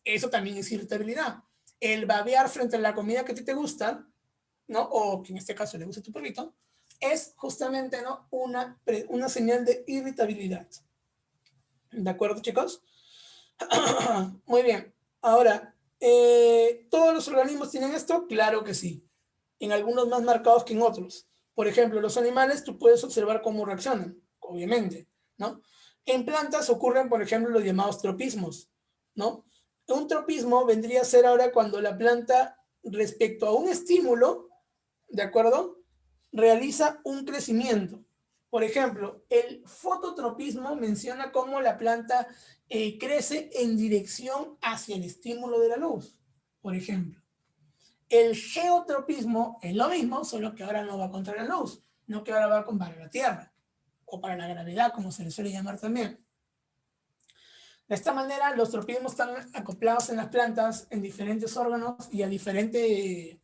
eso también es irritabilidad. El babear frente a la comida que a ti te gusta, ¿no? O que en este caso le gusta a tu perrito, es justamente, ¿no?, una señal de irritabilidad. ¿De acuerdo, chicos? Muy bien. Ahora, ¿todos los organismos tienen esto? Claro que sí. En algunos más marcados que en otros. Por ejemplo, los animales, tú puedes observar cómo reaccionan, obviamente, ¿no? En plantas ocurren, por ejemplo, los llamados tropismos, ¿no? Un tropismo vendría a ser ahora cuando la planta, respecto a un estímulo, ¿de acuerdo?, realiza un crecimiento. Por ejemplo, el fototropismo menciona cómo la planta crece en dirección hacia el estímulo de la luz, por ejemplo. El geotropismo es lo mismo, solo que ahora no va contra la luz, no que ahora va para la Tierra, o para la gravedad, como se le suele llamar también. De esta manera, los tropismos están acoplados en las plantas, en diferentes órganos y a diferente,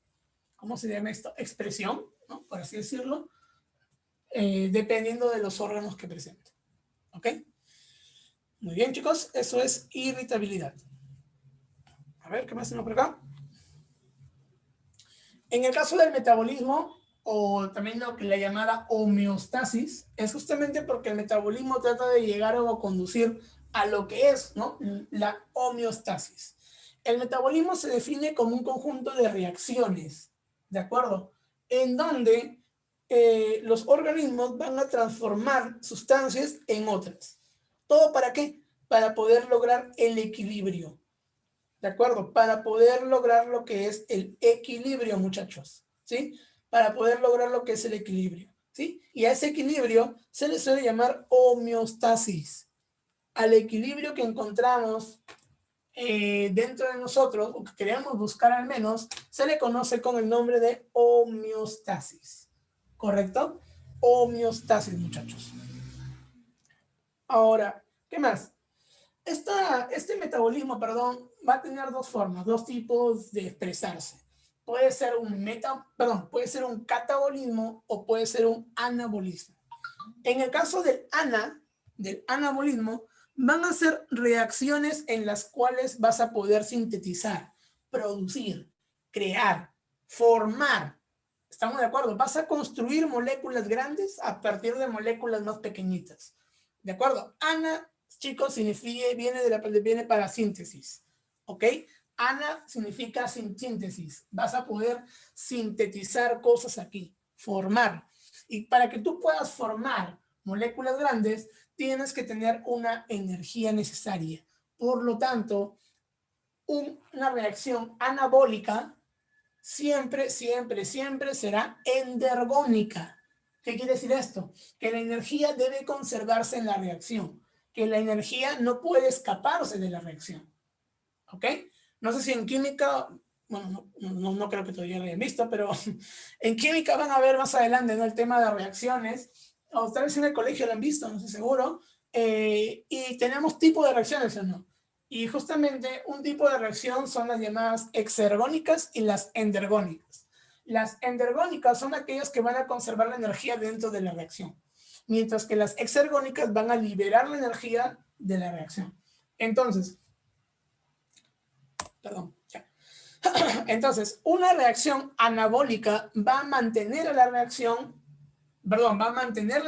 ¿cómo se llama esto? Expresión, ¿no? Por así decirlo, dependiendo de los órganos que presenten. ¿Ok? Muy bien, chicos, eso es irritabilidad. A ver, ¿qué más tenemos por acá? En el caso del metabolismo, o también lo que la llamada homeostasis, es justamente porque el metabolismo trata de llegar o conducir a lo que es, ¿no?, la homeostasis. El metabolismo se define como un conjunto de reacciones, ¿de acuerdo? En donde los organismos van a transformar sustancias en otras. ¿Todo para qué? Para poder lograr el equilibrio. ¿De acuerdo? Para poder lograr lo que es el equilibrio, muchachos, ¿sí? Para poder lograr lo que es el equilibrio, ¿sí? Y a ese equilibrio se le suele llamar homeostasis. Al equilibrio que encontramos dentro de nosotros, o que queremos buscar al menos, se le conoce con el nombre de homeostasis. ¿Correcto? Homeostasis, muchachos. Ahora, ¿qué más? Este metabolismo, perdón, va a tener dos formas, dos tipos de expresarse. Puede ser puede ser un catabolismo o puede ser un anabolismo. En el caso del anabolismo, van a ser reacciones en las cuales vas a poder sintetizar, producir, crear, formar. ¿Estamos de acuerdo? Vas a construir moléculas grandes a partir de moléculas más pequeñitas. ¿De acuerdo? Chicos, viene para síntesis, ¿ok? Ana significa síntesis. Vas a poder sintetizar cosas aquí, formar. Y para que tú puedas formar moléculas grandes, tienes que tener una energía necesaria. Por lo tanto, una reacción anabólica siempre será endergónica. ¿Qué quiere decir esto? Que la energía debe conservarse en la reacción, que la energía no puede escaparse de la reacción. ¿Ok? No sé si en química, bueno, no creo que todavía lo hayan visto, pero en química van a ver más adelante, ¿no?, el tema de reacciones, o tal vez en el colegio lo han visto, no estoy seguro, y tenemos tipos de reacciones, ¿o no? Y justamente un tipo de reacción son las llamadas exergónicas y las endergónicas. Las endergónicas son aquellas que van a conservar la energía dentro de la reacción, mientras que las exergónicas van a liberar la energía de la reacción. Entonces, entonces, una reacción anabólica va a mantener la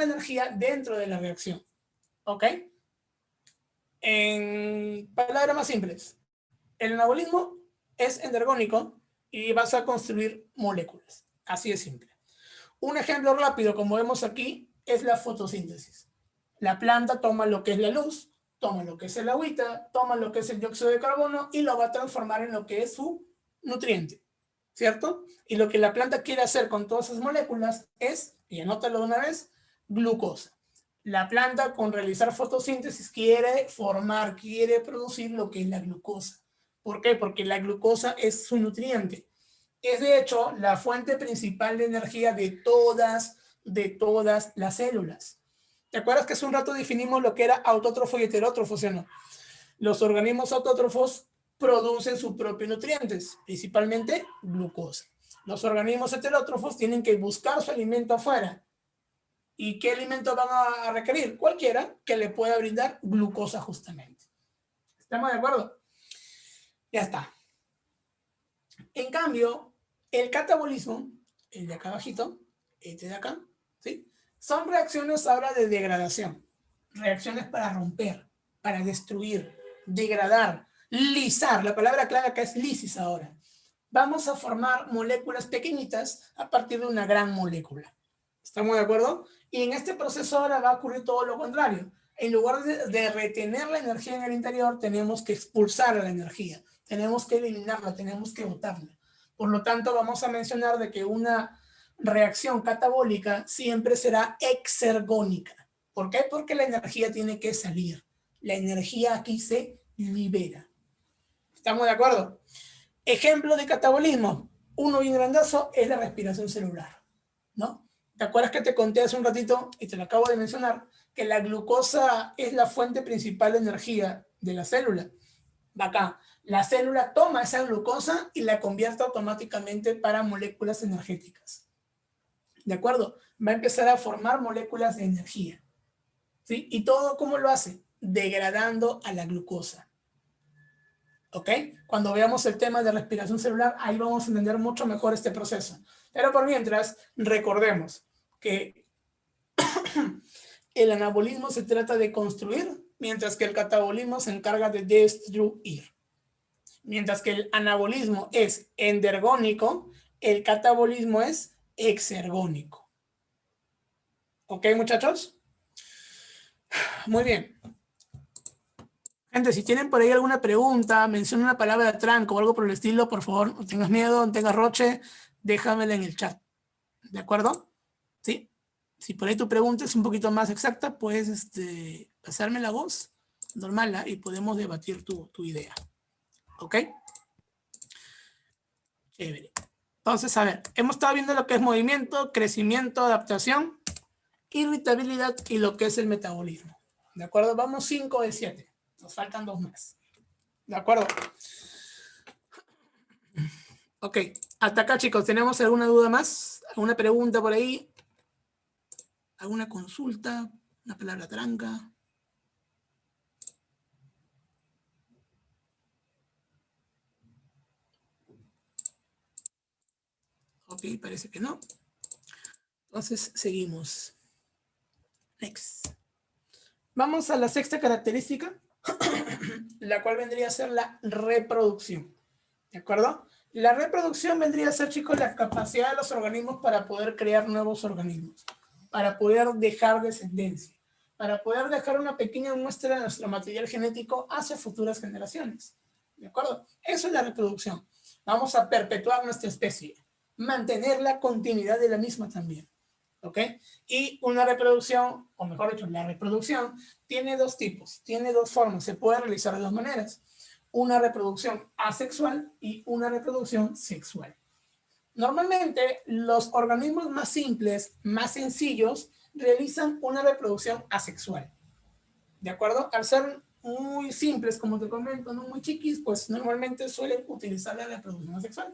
energía dentro de la reacción. ¿Ok? En palabras más simples, el anabolismo es endergónico y vas a construir moléculas. Así de simple. Un ejemplo rápido, como vemos aquí, es la fotosíntesis. La planta toma lo que es la luz, toma lo que es el agüita, toma lo que es el dióxido de carbono y lo va a transformar en lo que es su nutriente, ¿cierto? Y lo que la planta quiere hacer con todas esas moléculas es, y anótalo de una vez, glucosa. La planta, con realizar fotosíntesis, quiere producir lo que es la glucosa. ¿Por qué? Porque la glucosa es su nutriente. Es de hecho la fuente principal de energía de todas las células. ¿Te acuerdas que hace un rato definimos lo que era autótrofo y heterótrofo, ¿sí o no? Los organismos autótrofos producen sus propios nutrientes, principalmente glucosa. Los organismos heterótrofos tienen que buscar su alimento afuera. ¿Y qué alimento van a requerir? Cualquiera que le pueda brindar glucosa justamente. ¿Estamos de acuerdo? Ya está. En cambio, el catabolismo, el de acá abajito, este de acá, ¿sí?, son reacciones ahora de degradación. Reacciones para romper, para destruir, degradar, lisar. La palabra clave acá es lisis ahora. Vamos a formar moléculas pequeñitas a partir de una gran molécula. ¿Estamos de acuerdo? Y en este proceso ahora va a ocurrir todo lo contrario. En lugar de retener la energía en el interior, tenemos que expulsar la energía. Tenemos que eliminarla, tenemos que botarla. Por lo tanto, vamos a mencionar de que una reacción catabólica siempre será exergónica. ¿Por qué? Porque la energía tiene que salir. La energía aquí se libera. ¿Estamos de acuerdo? Ejemplo de catabolismo. Uno bien grandazo es la respiración celular, ¿no? ¿Te acuerdas que te conté hace un ratito, y te lo acabo de mencionar, que la glucosa es la fuente principal de energía de la célula? Acá, la célula toma esa glucosa y la convierte automáticamente para moléculas energéticas. ¿De acuerdo? Va a empezar a formar moléculas de energía. ¿Sí? ¿Y todo cómo lo hace? Degradando a la glucosa. ¿Ok? Cuando veamos el tema de respiración celular, ahí vamos a entender mucho mejor este proceso. Pero por mientras, recordemos que el anabolismo se trata de construir, mientras que el catabolismo se encarga de destruir. Mientras que el anabolismo es endergónico, el catabolismo es exergónico. ¿Ok, muchachos? Muy bien. Gente, si tienen por ahí alguna pregunta, menciona una palabra tranco o algo por el estilo, por favor, no tengas miedo, no tengas roche, déjamela en el chat. ¿De acuerdo? ¿Sí? Si por ahí tu pregunta es un poquito más exacta, puedes pasarme la voz normal y podemos debatir tu idea. ¿Ok? Chévere. Entonces, a ver, hemos estado viendo lo que es movimiento, crecimiento, adaptación, irritabilidad y lo que es el metabolismo. ¿De acuerdo? Vamos 5 de 7. Nos faltan 2 más. ¿De acuerdo? Ok. Hasta acá, chicos. ¿Tenemos alguna duda más? ¿Alguna pregunta por ahí? ¿Alguna consulta? ¿Una palabra tranca? Ok, parece que no. Entonces, seguimos. Next. Vamos a la sexta característica, la cual vendría a ser la reproducción. ¿De acuerdo? La reproducción vendría a ser, chicos, la capacidad de los organismos para poder crear nuevos organismos, para poder dejar descendencia, para poder dejar una pequeña muestra de nuestro material genético hacia futuras generaciones. ¿De acuerdo? Eso es la reproducción. Vamos a perpetuar nuestra especie, mantener la continuidad de la misma también. ¿Ok? Y una reproducción, o mejor dicho, la reproducción, tiene 2 tipos, tiene 2 formas, se puede realizar de 2 maneras. Una reproducción asexual y una reproducción sexual. Normalmente, los organismos más simples, más sencillos, realizan una reproducción asexual. ¿De acuerdo? Al ser muy simples, como te comento, no muy chiquis, pues normalmente suelen utilizar la reproducción asexual.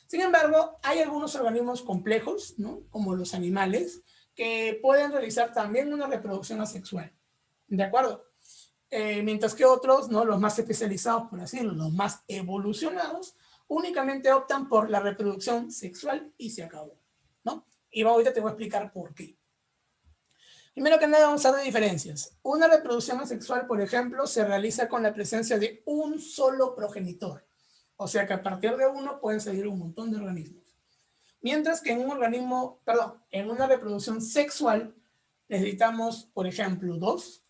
Sin embargo, hay algunos organismos complejos, ¿no? Como los animales, que pueden realizar también una reproducción asexual. ¿De acuerdo? Mientras que otros, ¿no? Los más especializados, por así decirlo, los más evolucionados, únicamente optan por la reproducción sexual y se acabó, ¿no? Y ahorita te voy a explicar por qué. Primero que nada, vamos a ver diferencias. Una reproducción asexual, por ejemplo, se realiza con la presencia de un solo progenitor. O sea que a partir de uno pueden salir un montón de organismos. Mientras que en un organismo, perdón, en una reproducción sexual necesitamos, por ejemplo, 2,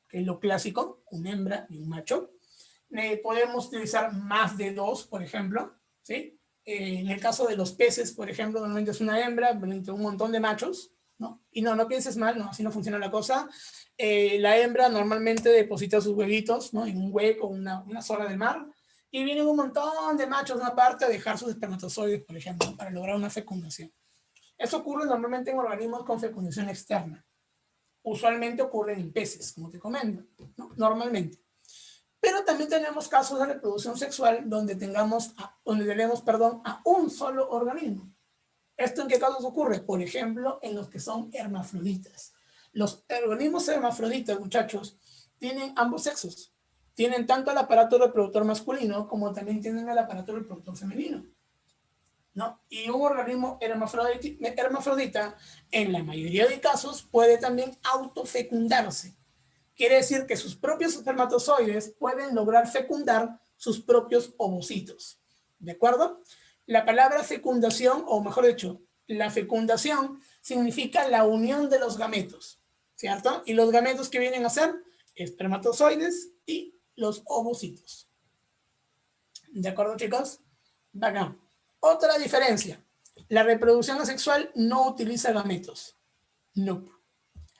que es lo clásico, una hembra y un macho. Podemos utilizar más de 2, por ejemplo, ¿sí? En el caso de los peces, por ejemplo, normalmente es una hembra entre un montón de machos, ¿no? Y no pienses mal, no, así no funciona la cosa. La hembra normalmente deposita sus huevitos, ¿no? En un hueco, una zona del mar, y vienen un montón de machos de una parte a dejar sus espermatozoides, por ejemplo, para lograr una fecundación. Eso ocurre normalmente en organismos con fecundación externa. Usualmente ocurren en peces, como te comento, ¿no? Normalmente. Pero también tenemos casos de reproducción sexual donde tenemos a un solo organismo. ¿Esto en qué casos ocurre? Por ejemplo, en los que son hermafroditas. Los organismos hermafroditas, muchachos, tienen ambos sexos. Tienen tanto el aparato reproductor masculino como también tienen el aparato reproductor femenino, ¿no? Y un organismo hermafrodita, en la mayoría de casos, puede también autofecundarse. Quiere decir que sus propios espermatozoides pueden lograr fecundar sus propios ovocitos. ¿De acuerdo? La palabra fecundación, o mejor dicho, la fecundación significa la unión de los gametos, ¿cierto? Y los gametos que vienen a ser espermatozoides y los ovocitos. ¿De acuerdo, chicos? Bacán. Otra diferencia. La reproducción asexual no utiliza gametos. No.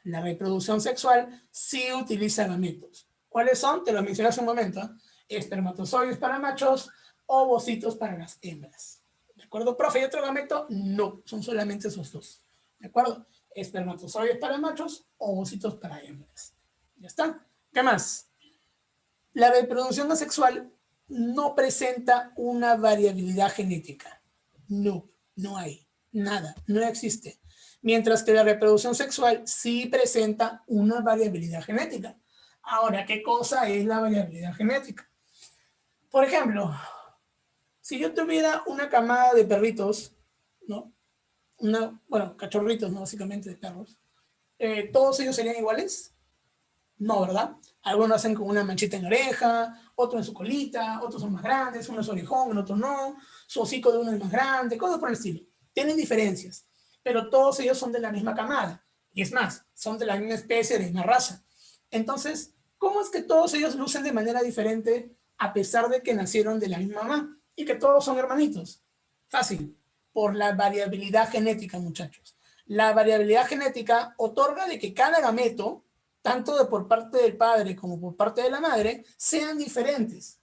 La reproducción sexual sí utiliza gametos. ¿Cuáles son? Te los mencioné hace un momento. Espermatozoides para machos, ovocitos para las hembras. ¿De acuerdo, profe? ¿Y otro gameto? No, son solamente esos dos. ¿De acuerdo? Espermatozoides para machos, ovocitos para hembras. Ya está. ¿Qué más? La reproducción asexual no presenta una variabilidad genética. No, no hay. Nada, no existe. Mientras que la reproducción sexual sí presenta una variabilidad genética. Ahora, ¿qué cosa es la variabilidad genética? Por ejemplo, si yo tuviera una camada de perritos, ¿no? Bueno, cachorritos, ¿no? Básicamente de perros. ¿Todos ellos serían iguales? No, ¿verdad? Algunos nacen con una manchita en la oreja, otros en su colita, otros son más grandes, uno es orejón, el otro no, su hocico de uno es más grande, cosas por el estilo. Tienen diferencias, pero todos ellos son de la misma camada. Y es más, son de la misma especie, de la misma raza. Entonces, ¿cómo es que todos ellos lucen de manera diferente a pesar de que nacieron de la misma mamá y que todos son hermanitos? Fácil, por la variabilidad genética, muchachos. La variabilidad genética otorga de que cada gameto, tanto por parte del padre como por parte de la madre, sean diferentes.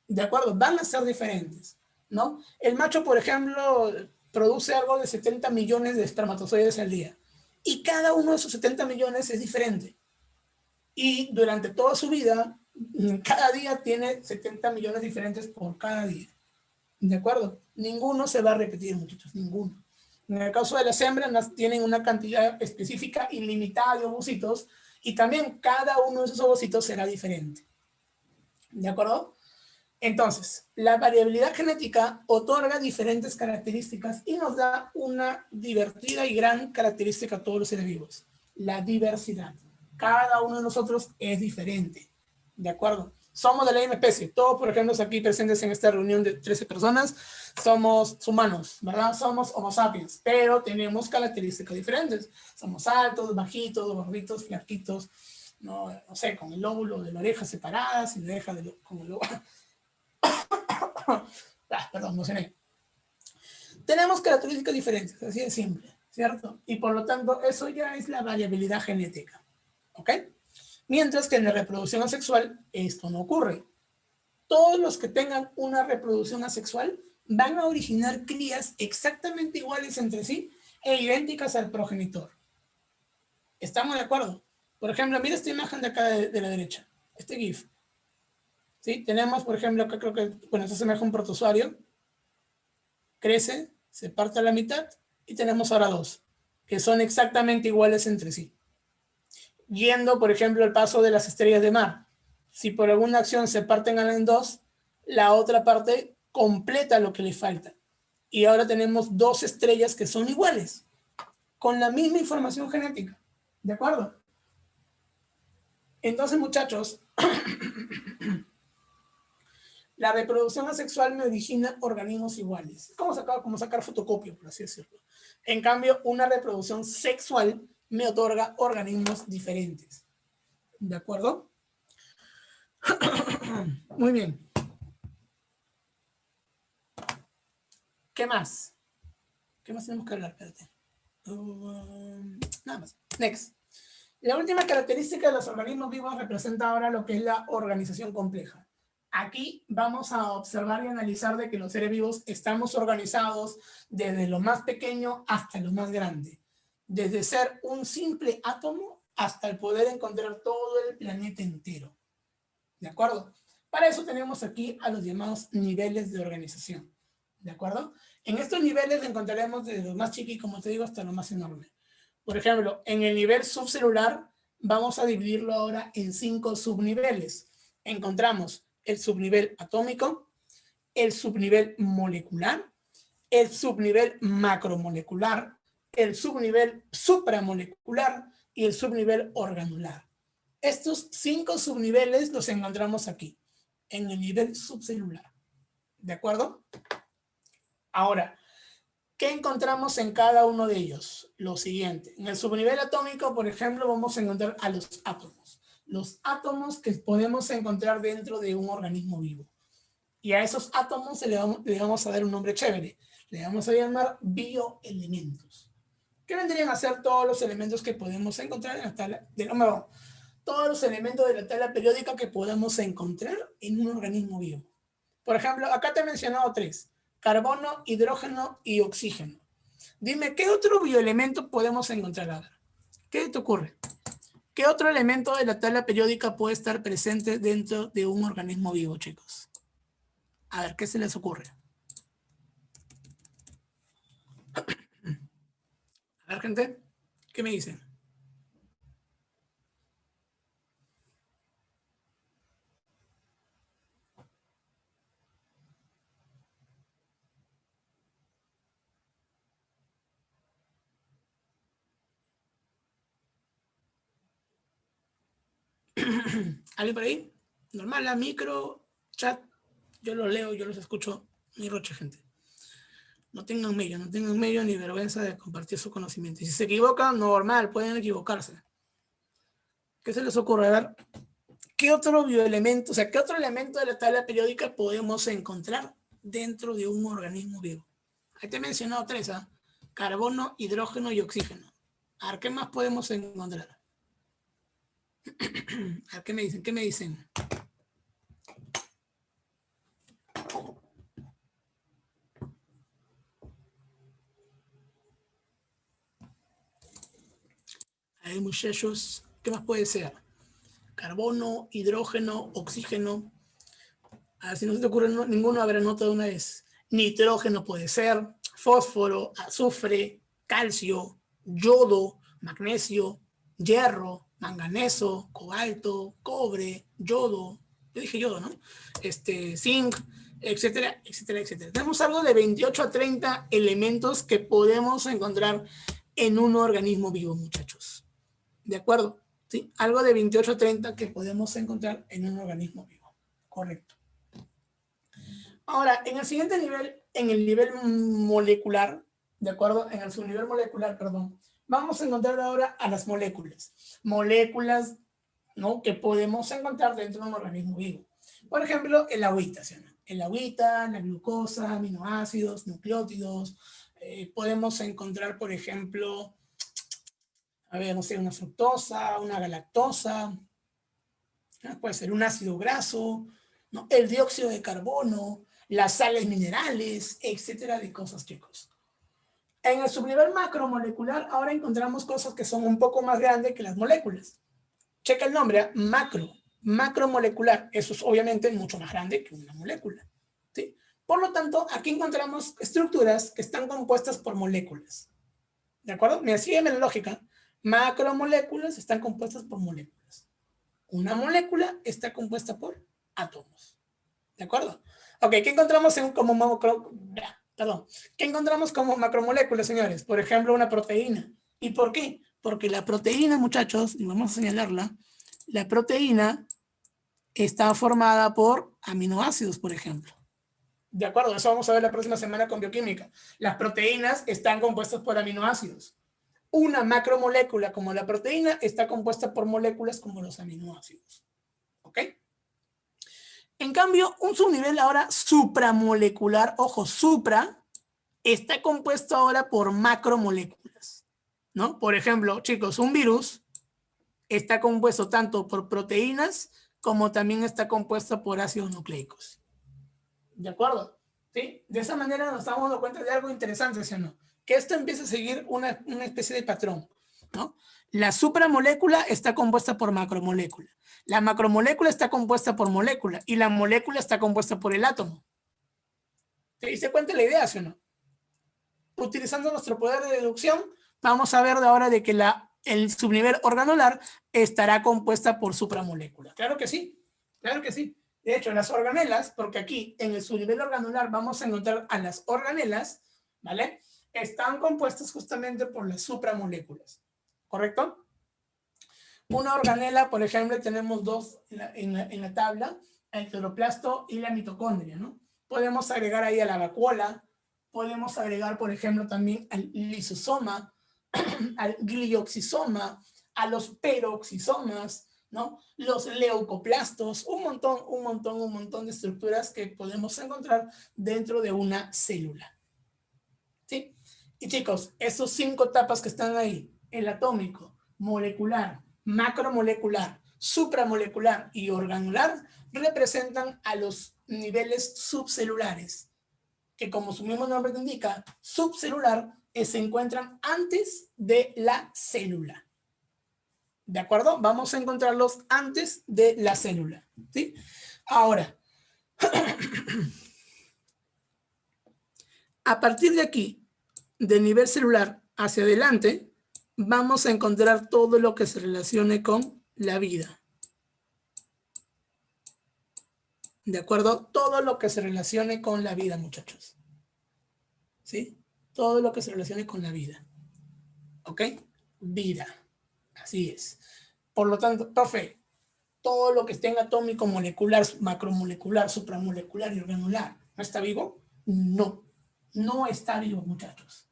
¿De acuerdo? Van a ser diferentes, ¿no? El macho, por ejemplo, produce algo de 70 millones de espermatozoides al día. Y cada uno de esos 70 millones es diferente. Y durante toda su vida, cada día tiene 70 millones diferentes por cada día. ¿De acuerdo? Ninguno se va a repetir, muchachos, ninguno. En el caso de las hembras, tienen una cantidad específica ilimitada de ovocitos y también cada uno de esos ovocitos será diferente. ¿De acuerdo? Entonces, la variabilidad genética otorga diferentes características y nos da una divertida y gran característica a todos los seres vivos: la diversidad. Cada uno de nosotros es diferente. ¿De acuerdo? Somos de la misma especie. Todos, por ejemplo, aquí presentes en esta reunión de 13 personas, somos humanos, ¿verdad? Somos Homo sapiens, pero tenemos características diferentes. Somos altos, bajitos, gorditos, flaquitos, no sé, con el lóbulo de la oreja separadas y la oreja con el lóbulo. Perdón, no sé. Tenemos características diferentes, así de simple, ¿cierto? Y por lo tanto, eso ya es la variabilidad genética. ¿Ok? Mientras que en la reproducción asexual esto no ocurre. Todos los que tengan una reproducción asexual van a originar crías exactamente iguales entre sí e idénticas al progenitor. ¿Estamos de acuerdo? Por ejemplo, mira esta imagen de acá de la derecha, este GIF. ¿Sí? Tenemos, por ejemplo, acá creo que, bueno, esto semeja un protozoario, crece, se parte a la mitad y tenemos ahora dos, que son exactamente iguales entre sí. Yendo, por ejemplo, el paso de las estrellas de mar. Si por alguna acción se parten en dos, la otra parte completa lo que le falta. Y ahora tenemos dos estrellas que son iguales, con la misma información genética. ¿De acuerdo? Entonces, muchachos, la reproducción asexual me origina organismos iguales. Es como sacar fotocopia, por así decirlo. En cambio, una reproducción sexual me otorga organismos diferentes. ¿De acuerdo? Muy bien. ¿Qué más? ¿Qué más tenemos que hablar? Espérate. Nada más. Next. La última característica de los organismos vivos representa ahora lo que es la organización compleja. Aquí vamos a observar y analizar de que los seres vivos estamos organizados desde lo más pequeño hasta lo más grande. Desde ser un simple átomo hasta el poder encontrar todo el planeta entero. ¿De acuerdo? Para eso tenemos aquí a los llamados niveles de organización. ¿De acuerdo? En estos niveles encontraremos desde lo más chiquito, como te digo, hasta lo más enorme. Por ejemplo, en el nivel subcelular vamos a dividirlo ahora en 5 subniveles. Encontramos el subnivel atómico, el subnivel molecular, el subnivel macromolecular, el subnivel supramolecular y el subnivel organular. Estos 5 subniveles los encontramos aquí, en el nivel subcelular. ¿De acuerdo? Ahora, ¿qué encontramos en cada uno de ellos? Lo siguiente. En el subnivel atómico, por ejemplo, vamos a encontrar a los átomos. Los átomos que podemos encontrar dentro de un organismo vivo. Y a esos átomos le vamos a dar un nombre chévere. Le vamos a llamar bioelementos. ¿Qué vendrían a ser todos los elementos que podemos encontrar en la tabla? Todos los elementos de la tabla periódica que podamos encontrar en un organismo vivo. Por ejemplo, acá te he mencionado 3, carbono, hidrógeno y oxígeno. Dime, ¿qué otro bioelemento podemos encontrar? A ver, ¿qué te ocurre? ¿Qué otro elemento de la tabla periódica puede estar presente dentro de un organismo vivo, chicos? A ver, ¿qué se les ocurre? A ver, gente, ¿qué me dicen? ¿Alguien por ahí? Normal, la micro, chat, yo los leo, yo los escucho, ni roche, gente. No tengan medio ni vergüenza de compartir su conocimiento. Y si se equivocan, normal, pueden equivocarse. ¿Qué se les ocurre? A ver, ¿qué otro bioelemento, o sea, qué otro elemento de la tabla periódica podemos encontrar dentro de un organismo vivo? Ahí te he mencionado 3, ¿ah? Carbono, hidrógeno y oxígeno. A ver, ¿qué más podemos encontrar? A ver, ¿qué me dicen? ¿Qué me dicen? Ahí, muchachos, ¿qué más puede ser? Carbono, hidrógeno, oxígeno. A ver, si no se te ocurre ninguno, a ver, anota de una vez. Nitrógeno puede ser, fósforo, azufre, calcio, yodo, magnesio, hierro, manganeso, cobalto, cobre, yodo, yo dije yodo, ¿no? Zinc, etcétera, etcétera, etcétera. Tenemos algo de 28 a 30 elementos que podemos encontrar en un organismo vivo, muchachos. ¿De acuerdo? ¿Sí? Algo de 28 a 30 que podemos encontrar en un organismo vivo. Correcto. Ahora, en el siguiente nivel, en el nivel molecular, ¿de acuerdo? En el subnivel molecular, perdón, vamos a encontrar ahora a las moléculas. Moléculas, ¿no?, que podemos encontrar dentro de un organismo vivo. Por ejemplo, el agüita, ¿sí? El agüita, la glucosa, aminoácidos, nucleótidos. Podemos encontrar, por ejemplo, a ver, no sé, una fructosa, una galactosa, ¿no? Puede ser un ácido graso, ¿no? El dióxido de carbono, las sales minerales, etcétera, de cosas, chicos. En el subnivel macromolecular ahora encontramos cosas que son un poco más grandes que las moléculas. Checa el nombre, macromolecular. Eso es obviamente mucho más grande que una molécula, ¿sí? Por lo tanto, aquí encontramos estructuras que están compuestas por moléculas. ¿De acuerdo? Mira, sígueme la lógica. Macromoléculas están compuestas por moléculas. Una molécula está compuesta por átomos. ¿De acuerdo? Ok, ¿qué encontramos ¿Qué encontramos como macromoléculas, señores? Por ejemplo, una proteína. ¿Y por qué? Porque la proteína, muchachos, y vamos a señalarla, la proteína está formada por aminoácidos, por ejemplo. ¿De acuerdo? Eso vamos a ver la próxima semana con bioquímica. Las proteínas están compuestas por aminoácidos. Una macromolécula como la proteína está compuesta por moléculas como los aminoácidos. ¿Ok? En cambio, un subnivel ahora supramolecular, ojo, supra, está compuesto ahora por macromoléculas, ¿no? Por ejemplo, chicos, un virus está compuesto tanto por proteínas como también está compuesto por ácidos nucleicos. ¿De acuerdo? ¿Sí? De esa manera nos estamos dando cuenta de algo interesante, ¿sí o no? Que esto empieza a seguir una especie de patrón, ¿no? La supramolécula está compuesta por macromolécula. La macromolécula está compuesta por molécula y la molécula está compuesta por el átomo. ¿Te diste cuenta de la idea, sí o no? Utilizando nuestro poder de deducción, vamos a ver de ahora de que el subnivel organolar estará compuesta por supramolécula. Claro que sí, claro que sí. De hecho, las organelas, porque aquí en el subnivel organolar vamos a encontrar a las organelas, ¿vale? Están compuestas justamente por las supramoléculas, ¿correcto? Una organela, por ejemplo, tenemos dos en la tabla, el cloroplasto y la mitocondria, ¿no? Podemos agregar ahí a la vacuola, podemos agregar, por ejemplo, también al lisosoma, al glioxisoma, a los peroxisomas, ¿no? Los leucoplastos, un montón de estructuras que podemos encontrar dentro de una célula. ¿Sí? Y chicos, esos 5 etapas que están ahí, el atómico, molecular, macromolecular, supramolecular y organolar, representan a los niveles subcelulares. que como su mismo nombre te indica, subcelular, se encuentran antes de la célula. ¿De acuerdo? Vamos a encontrarlos antes de la célula. ¿Sí? Ahora, a partir de aquí, del nivel celular hacia adelante, vamos a encontrar todo lo que se relacione con la vida. ¿De acuerdo? Todo lo que se relacione con la vida, muchachos. ¿Sí? Todo lo que se relacione con la vida. ¿Ok? Vida. Así es. Por lo tanto, profe, todo lo que esté en atómico, molecular, macromolecular, supramolecular y organular, ¿no está vivo? No. No está vivo, muchachos.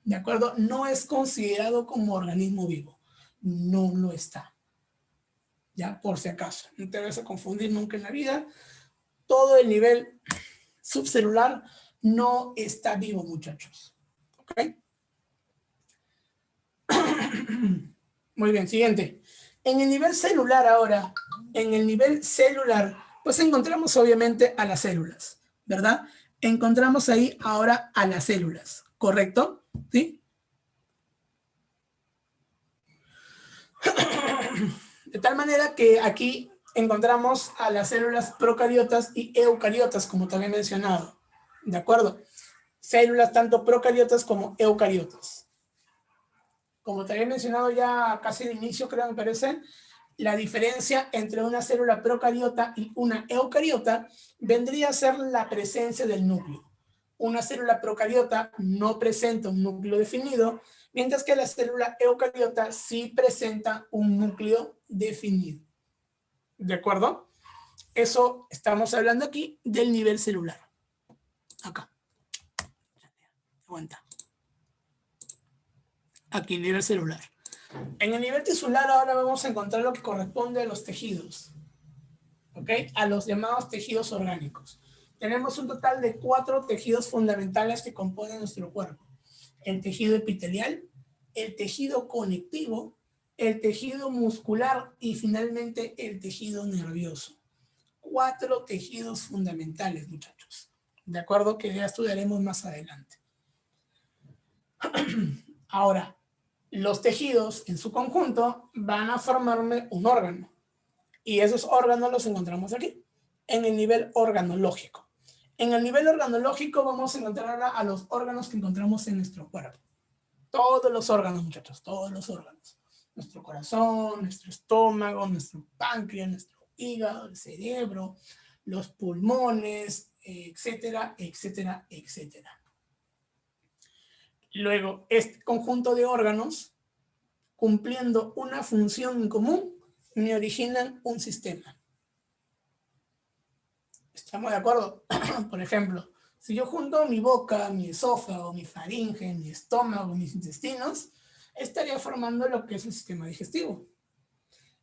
¿De acuerdo? No es considerado como organismo vivo. No lo está. Ya, por si acaso. No te vas a confundir nunca en la vida. Todo el nivel subcelular no está vivo, muchachos. ¿Ok? Muy bien, siguiente. En el nivel celular ahora, en el nivel celular, pues encontramos obviamente a las células, ¿verdad? Encontramos ahí ahora a las células, ¿correcto? ¿Sí? De tal manera que aquí encontramos a las células procariotas y eucariotas, como también he mencionado, ¿de acuerdo? Células tanto procariotas como eucariotas. Como te había mencionado ya casi de inicio, creo, me parece, la diferencia entre una célula procariota y una eucariota vendría a ser la presencia del núcleo. Una célula procariota no presenta un núcleo definido, mientras que la célula eucariota sí presenta un núcleo definido. ¿De acuerdo? Eso estamos hablando aquí del nivel celular. Acá. Aguanta. Aquí, nivel celular. En el nivel tisular ahora vamos a encontrar lo que corresponde a los tejidos, ¿ok? A los llamados tejidos orgánicos. Tenemos un total de 4 tejidos fundamentales que componen nuestro cuerpo. El tejido epitelial, el tejido conectivo, el tejido muscular y finalmente el tejido nervioso. 4 tejidos fundamentales, muchachos. De acuerdo, que ya estudiaremos más adelante. Ahora, los tejidos en su conjunto van a formarme un órgano. Y esos órganos los encontramos aquí, en el nivel organológico. En el nivel organológico vamos a encontrar a los órganos que encontramos en nuestro cuerpo. Todos los órganos, muchachos, todos los órganos. Nuestro corazón, nuestro estómago, nuestro páncreas, nuestro hígado, el cerebro, los pulmones, etcétera, etcétera, etcétera. Luego, este conjunto de órganos, cumpliendo una función en común, me originan un sistema. ¿Estamos de acuerdo? Por ejemplo, si yo junto mi boca, mi esófago, mi faringe, mi estómago, mis intestinos, estaría formando lo que es el sistema digestivo.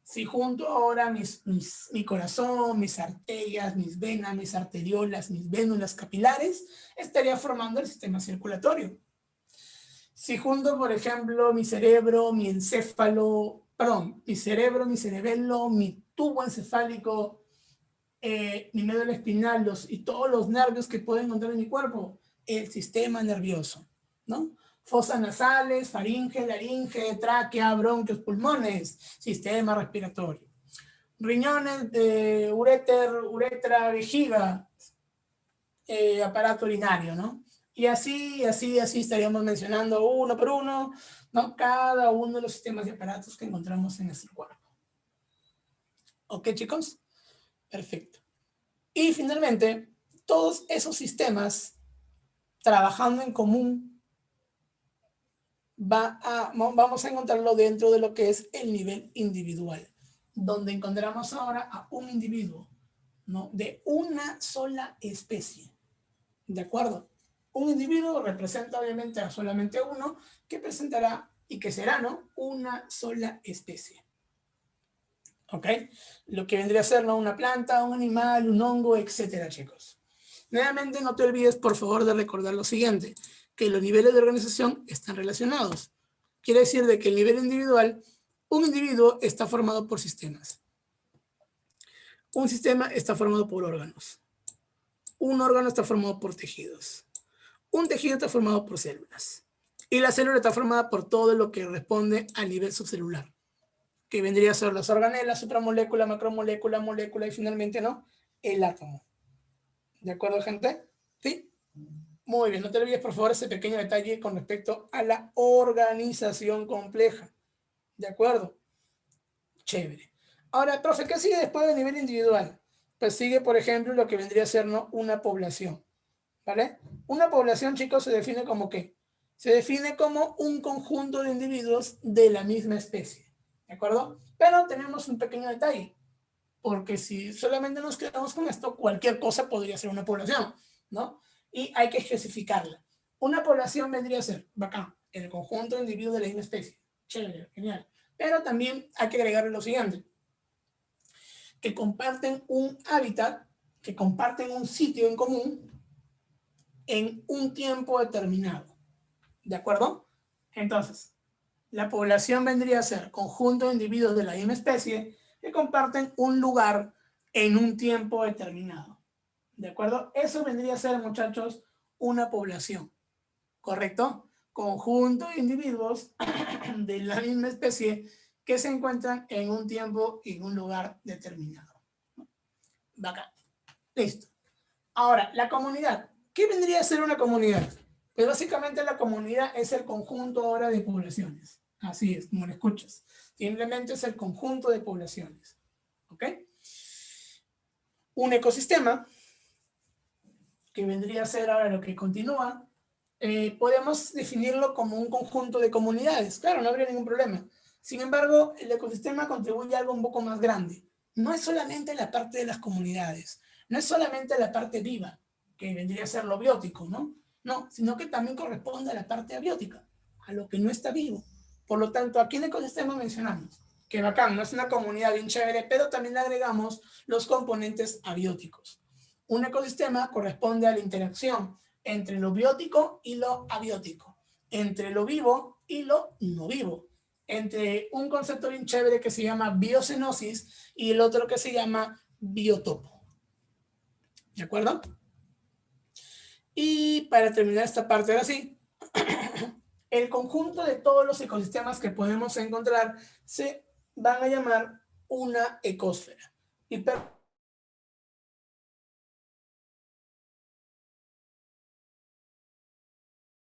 Si junto ahora mi corazón, mis arterias, mis venas, mis arteriolas, mis vénulas capilares, estaría formando el sistema circulatorio. Si junto, por ejemplo, mi cerebro, mi encéfalo, perdón, mi cerebro, mi cerebelo, mi tubo encefálico, mi médula espinal y todos los nervios que puedo encontrar en mi cuerpo, el sistema nervioso, ¿no? Fosas nasales, faringe, laringe, tráquea, bronquios, pulmones, sistema respiratorio. Riñones, uretra, vejiga, aparato urinario, ¿no? Y así estaríamos mencionando uno por uno, ¿no? Cada uno de los sistemas y aparatos que encontramos en nuestro cuerpo. ¿Ok, chicos? Perfecto. Y finalmente, todos esos sistemas trabajando en común, vamos a encontrarlo dentro de lo que es el nivel individual, donde encontramos ahora a un individuo, ¿no? De una sola especie. ¿De acuerdo? Un individuo representa obviamente a solamente uno, que presentará y que será, ¿no? Una sola especie. ¿Ok? Lo que vendría a ser, ¿no? Una planta, un animal, un hongo, etcétera, chicos. Nuevamente, no te olvides, por favor, de recordar lo siguiente, que los niveles de organización están relacionados. Quiere decir de que el nivel individual, un individuo está formado por sistemas. Un sistema está formado por órganos. Un órgano está formado por tejidos. Un tejido está formado por células. Y la célula está formada por todo lo que responde al nivel subcelular, que vendría a ser las organelas, supramolécula, macromolécula, molécula y finalmente, ¿no?, el átomo. ¿De acuerdo, gente? ¿Sí? Muy bien, no te olvides, por favor, ese pequeño detalle con respecto a la organización compleja. ¿De acuerdo? Chévere. Ahora, profe, ¿qué sigue después del nivel individual? Pues sigue, por ejemplo, lo que vendría a ser, ¿no?, una población. ¿Vale? Una población, chicos, se define como ¿qué? Se define como un conjunto de individuos de la misma especie. ¿De acuerdo? Pero tenemos un pequeño detalle. Porque si solamente nos quedamos con esto, cualquier cosa podría ser una población, ¿no? Y hay que especificarla. Una población vendría a ser, bacán, el conjunto de individuos de la misma especie. Chévere, genial. Pero también hay que agregarle lo siguiente. Que comparten un hábitat, que comparten un sitio en común en un tiempo determinado. ¿De acuerdo? Entonces, la población vendría a ser conjunto de individuos de la misma especie que comparten un lugar en un tiempo determinado. ¿De acuerdo? Eso vendría a ser, muchachos, una población. ¿Correcto? Conjunto de individuos de la misma especie que se encuentran en un tiempo y en un lugar determinado. Bacán. Listo. Ahora, la comunidad. ¿Qué vendría a ser una comunidad? Pues básicamente la comunidad es el conjunto ahora de poblaciones. Así es, como lo escuchas. Simplemente es el conjunto de poblaciones. ¿Ok? Un ecosistema, que vendría a ser ahora lo que continúa, podemos definirlo como un conjunto de comunidades. Claro, no habría ningún problema. Sin embargo, el ecosistema contribuye a algo un poco más grande. No es solamente la parte de las comunidades, no es solamente la parte viva, que vendría a ser lo biótico, ¿no? No, sino que también corresponde a la parte abiótica, a lo que no está vivo. Por lo tanto, aquí en el ecosistema mencionamos que bacán, no es una comunidad bien chévere, pero también le agregamos los componentes abióticos. Un ecosistema corresponde a la interacción entre lo biótico y lo abiótico, entre lo vivo y lo no vivo, entre un concepto bien chévere que se llama biocenosis y el otro que se llama biotopo. ¿De acuerdo? Y para terminar esta parte, ahora sí, el conjunto de todos los ecosistemas que podemos encontrar se van a llamar una ecosfera. Y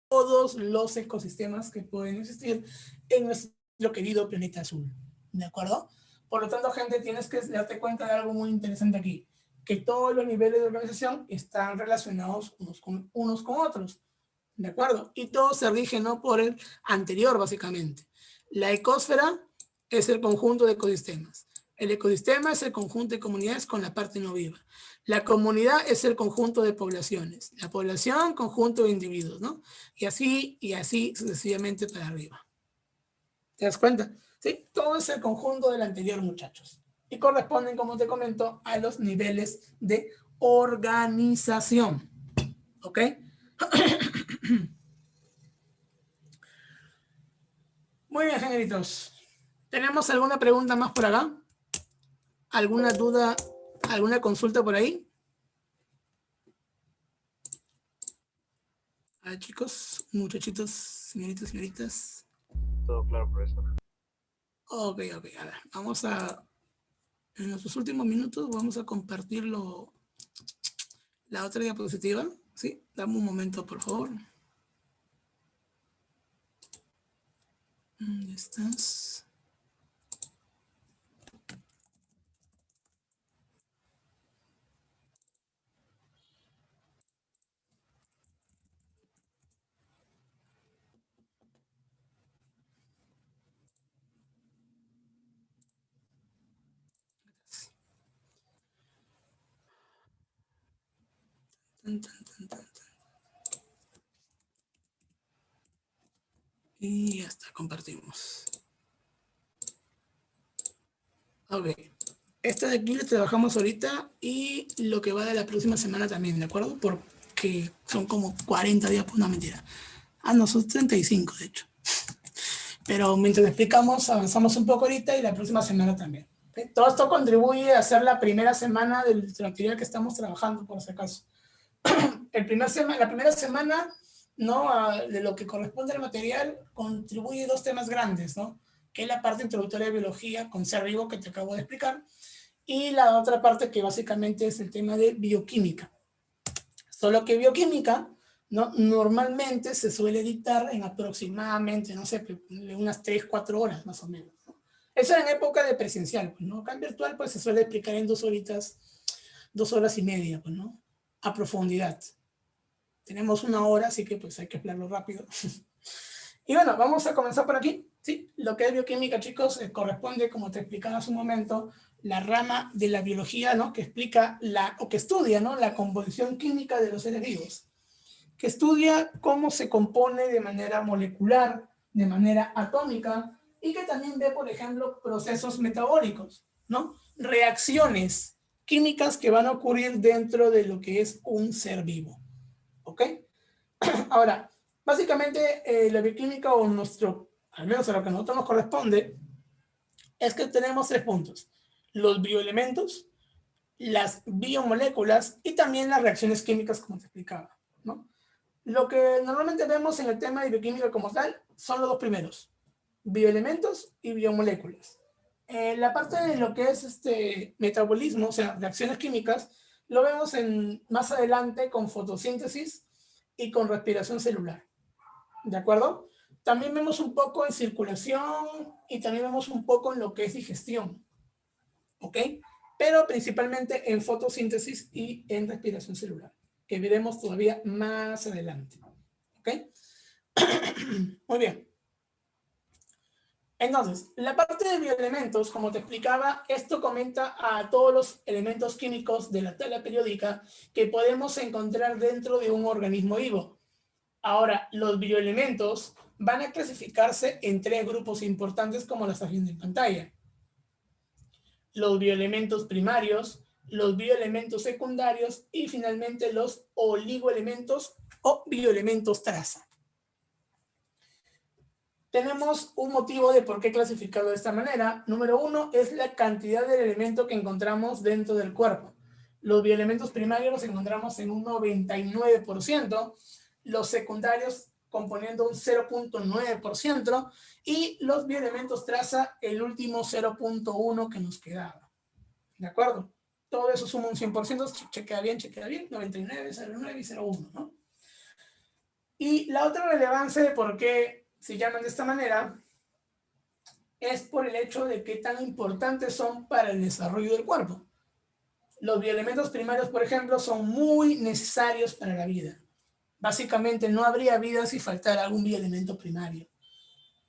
todos los ecosistemas que pueden existir en nuestro querido planeta azul. ¿De acuerdo? Por lo tanto, gente, tienes que darte cuenta de algo muy interesante aquí, que todos los niveles de organización están relacionados unos con otros. ¿De acuerdo? Y todo se rige, ¿no?, por el anterior, básicamente. La ecosfera es el conjunto de ecosistemas. El ecosistema es el conjunto de comunidades con la parte no viva. La comunidad es el conjunto de poblaciones. La población, conjunto de individuos, ¿no? Y así sucesivamente para arriba. ¿Te das cuenta? ¿Sí? Todo es el conjunto del anterior, muchachos. Y corresponden, como te comento, a los niveles de organización. ¿Ok? Muy bien, genitos. ¿Tenemos alguna pregunta más por acá? ¿Alguna duda, alguna consulta por ahí? A ver, chicos, muchachitos, señoritas, señoritas. Todo claro, profesor. Ok, a ver, vamos a, en nuestros últimos minutos, vamos a compartir la otra diapositiva. Sí, dame un momento, por favor. ¿Dónde estás? Y ya está, compartimos. Ok. Esta de aquí la trabajamos ahorita y lo que va de la próxima semana también, ¿de acuerdo? Porque son como 40 días, pues no, mentira. Ah, no, son 35, de hecho. Pero mientras explicamos, avanzamos un poco ahorita y la próxima semana también. ¿Okay? Todo esto contribuye a ser la primera semana del material que estamos trabajando, por si acaso. La primera semana ¿no? De lo que corresponde al material, contribuye dos temas grandes, ¿no? Que es la parte introductoria de biología con ser vivo que te acabo de explicar, y la otra parte que básicamente es el tema de bioquímica. Solo que bioquímica, ¿no? Normalmente se suele dictar en aproximadamente, no sé, unas 3, 4 horas más o menos, ¿no? Eso en época de presencial, pues, ¿no? Acá en virtual pues se suele explicar en 2 horitas, 2 horas y media, pues, ¿no? A profundidad. Tenemos 1 hora, así que pues hay que explicarlo rápido. Y bueno, vamos a comenzar por aquí, ¿sí? Lo que es bioquímica, chicos, corresponde, como te explicaba hace un momento, la rama de la biología, ¿no? Que explica o que estudia, ¿no? La composición química de los seres vivos, que estudia cómo se compone de manera molecular, de manera atómica, y que también ve, por ejemplo, procesos metabólicos, ¿no? Reacciones químicas que van a ocurrir dentro de lo que es un ser vivo, ¿ok? Ahora, básicamente la bioquímica o al menos a lo que a nosotros nos corresponde, es que tenemos 3 puntos. Los bioelementos, las biomoléculas y también las reacciones químicas, como te explicaba, ¿no? Lo que normalmente vemos en el tema de bioquímica como tal son los 2 primeros, bioelementos y biomoléculas. La parte de lo que es metabolismo, o sea, reacciones químicas, lo vemos más adelante con fotosíntesis y con respiración celular, ¿de acuerdo? También vemos un poco en circulación y también vemos un poco en lo que es digestión, ¿ok? Pero principalmente en fotosíntesis y en respiración celular, que veremos todavía más adelante, ¿ok? Muy bien. Entonces, la parte de bioelementos, como te explicaba, esto comenta a todos los elementos químicos de la tabla periódica que podemos encontrar dentro de un organismo vivo. Ahora, los bioelementos van a clasificarse en 3 grupos importantes como lo estás viendo en pantalla. Los bioelementos primarios, los bioelementos secundarios y finalmente los oligoelementos o bioelementos traza. Tenemos un motivo de por qué clasificarlo de esta manera. Número 1 es la cantidad del elemento que encontramos dentro del cuerpo. Los bioelementos primarios los encontramos en un 99%, los secundarios componiendo un 0.9% y los bioelementos traza el último 0.1 que nos quedaba. ¿De acuerdo? Todo eso suma un 100%, chequea bien, 99, 0.9 y 0.1, ¿no? Y la otra relevancia de por qué se llaman de esta manera es por el hecho de qué tan importantes son para el desarrollo del cuerpo. Los bioelementos primarios, por ejemplo, son muy necesarios para la vida. Básicamente no habría vida si faltara algún bioelemento primario.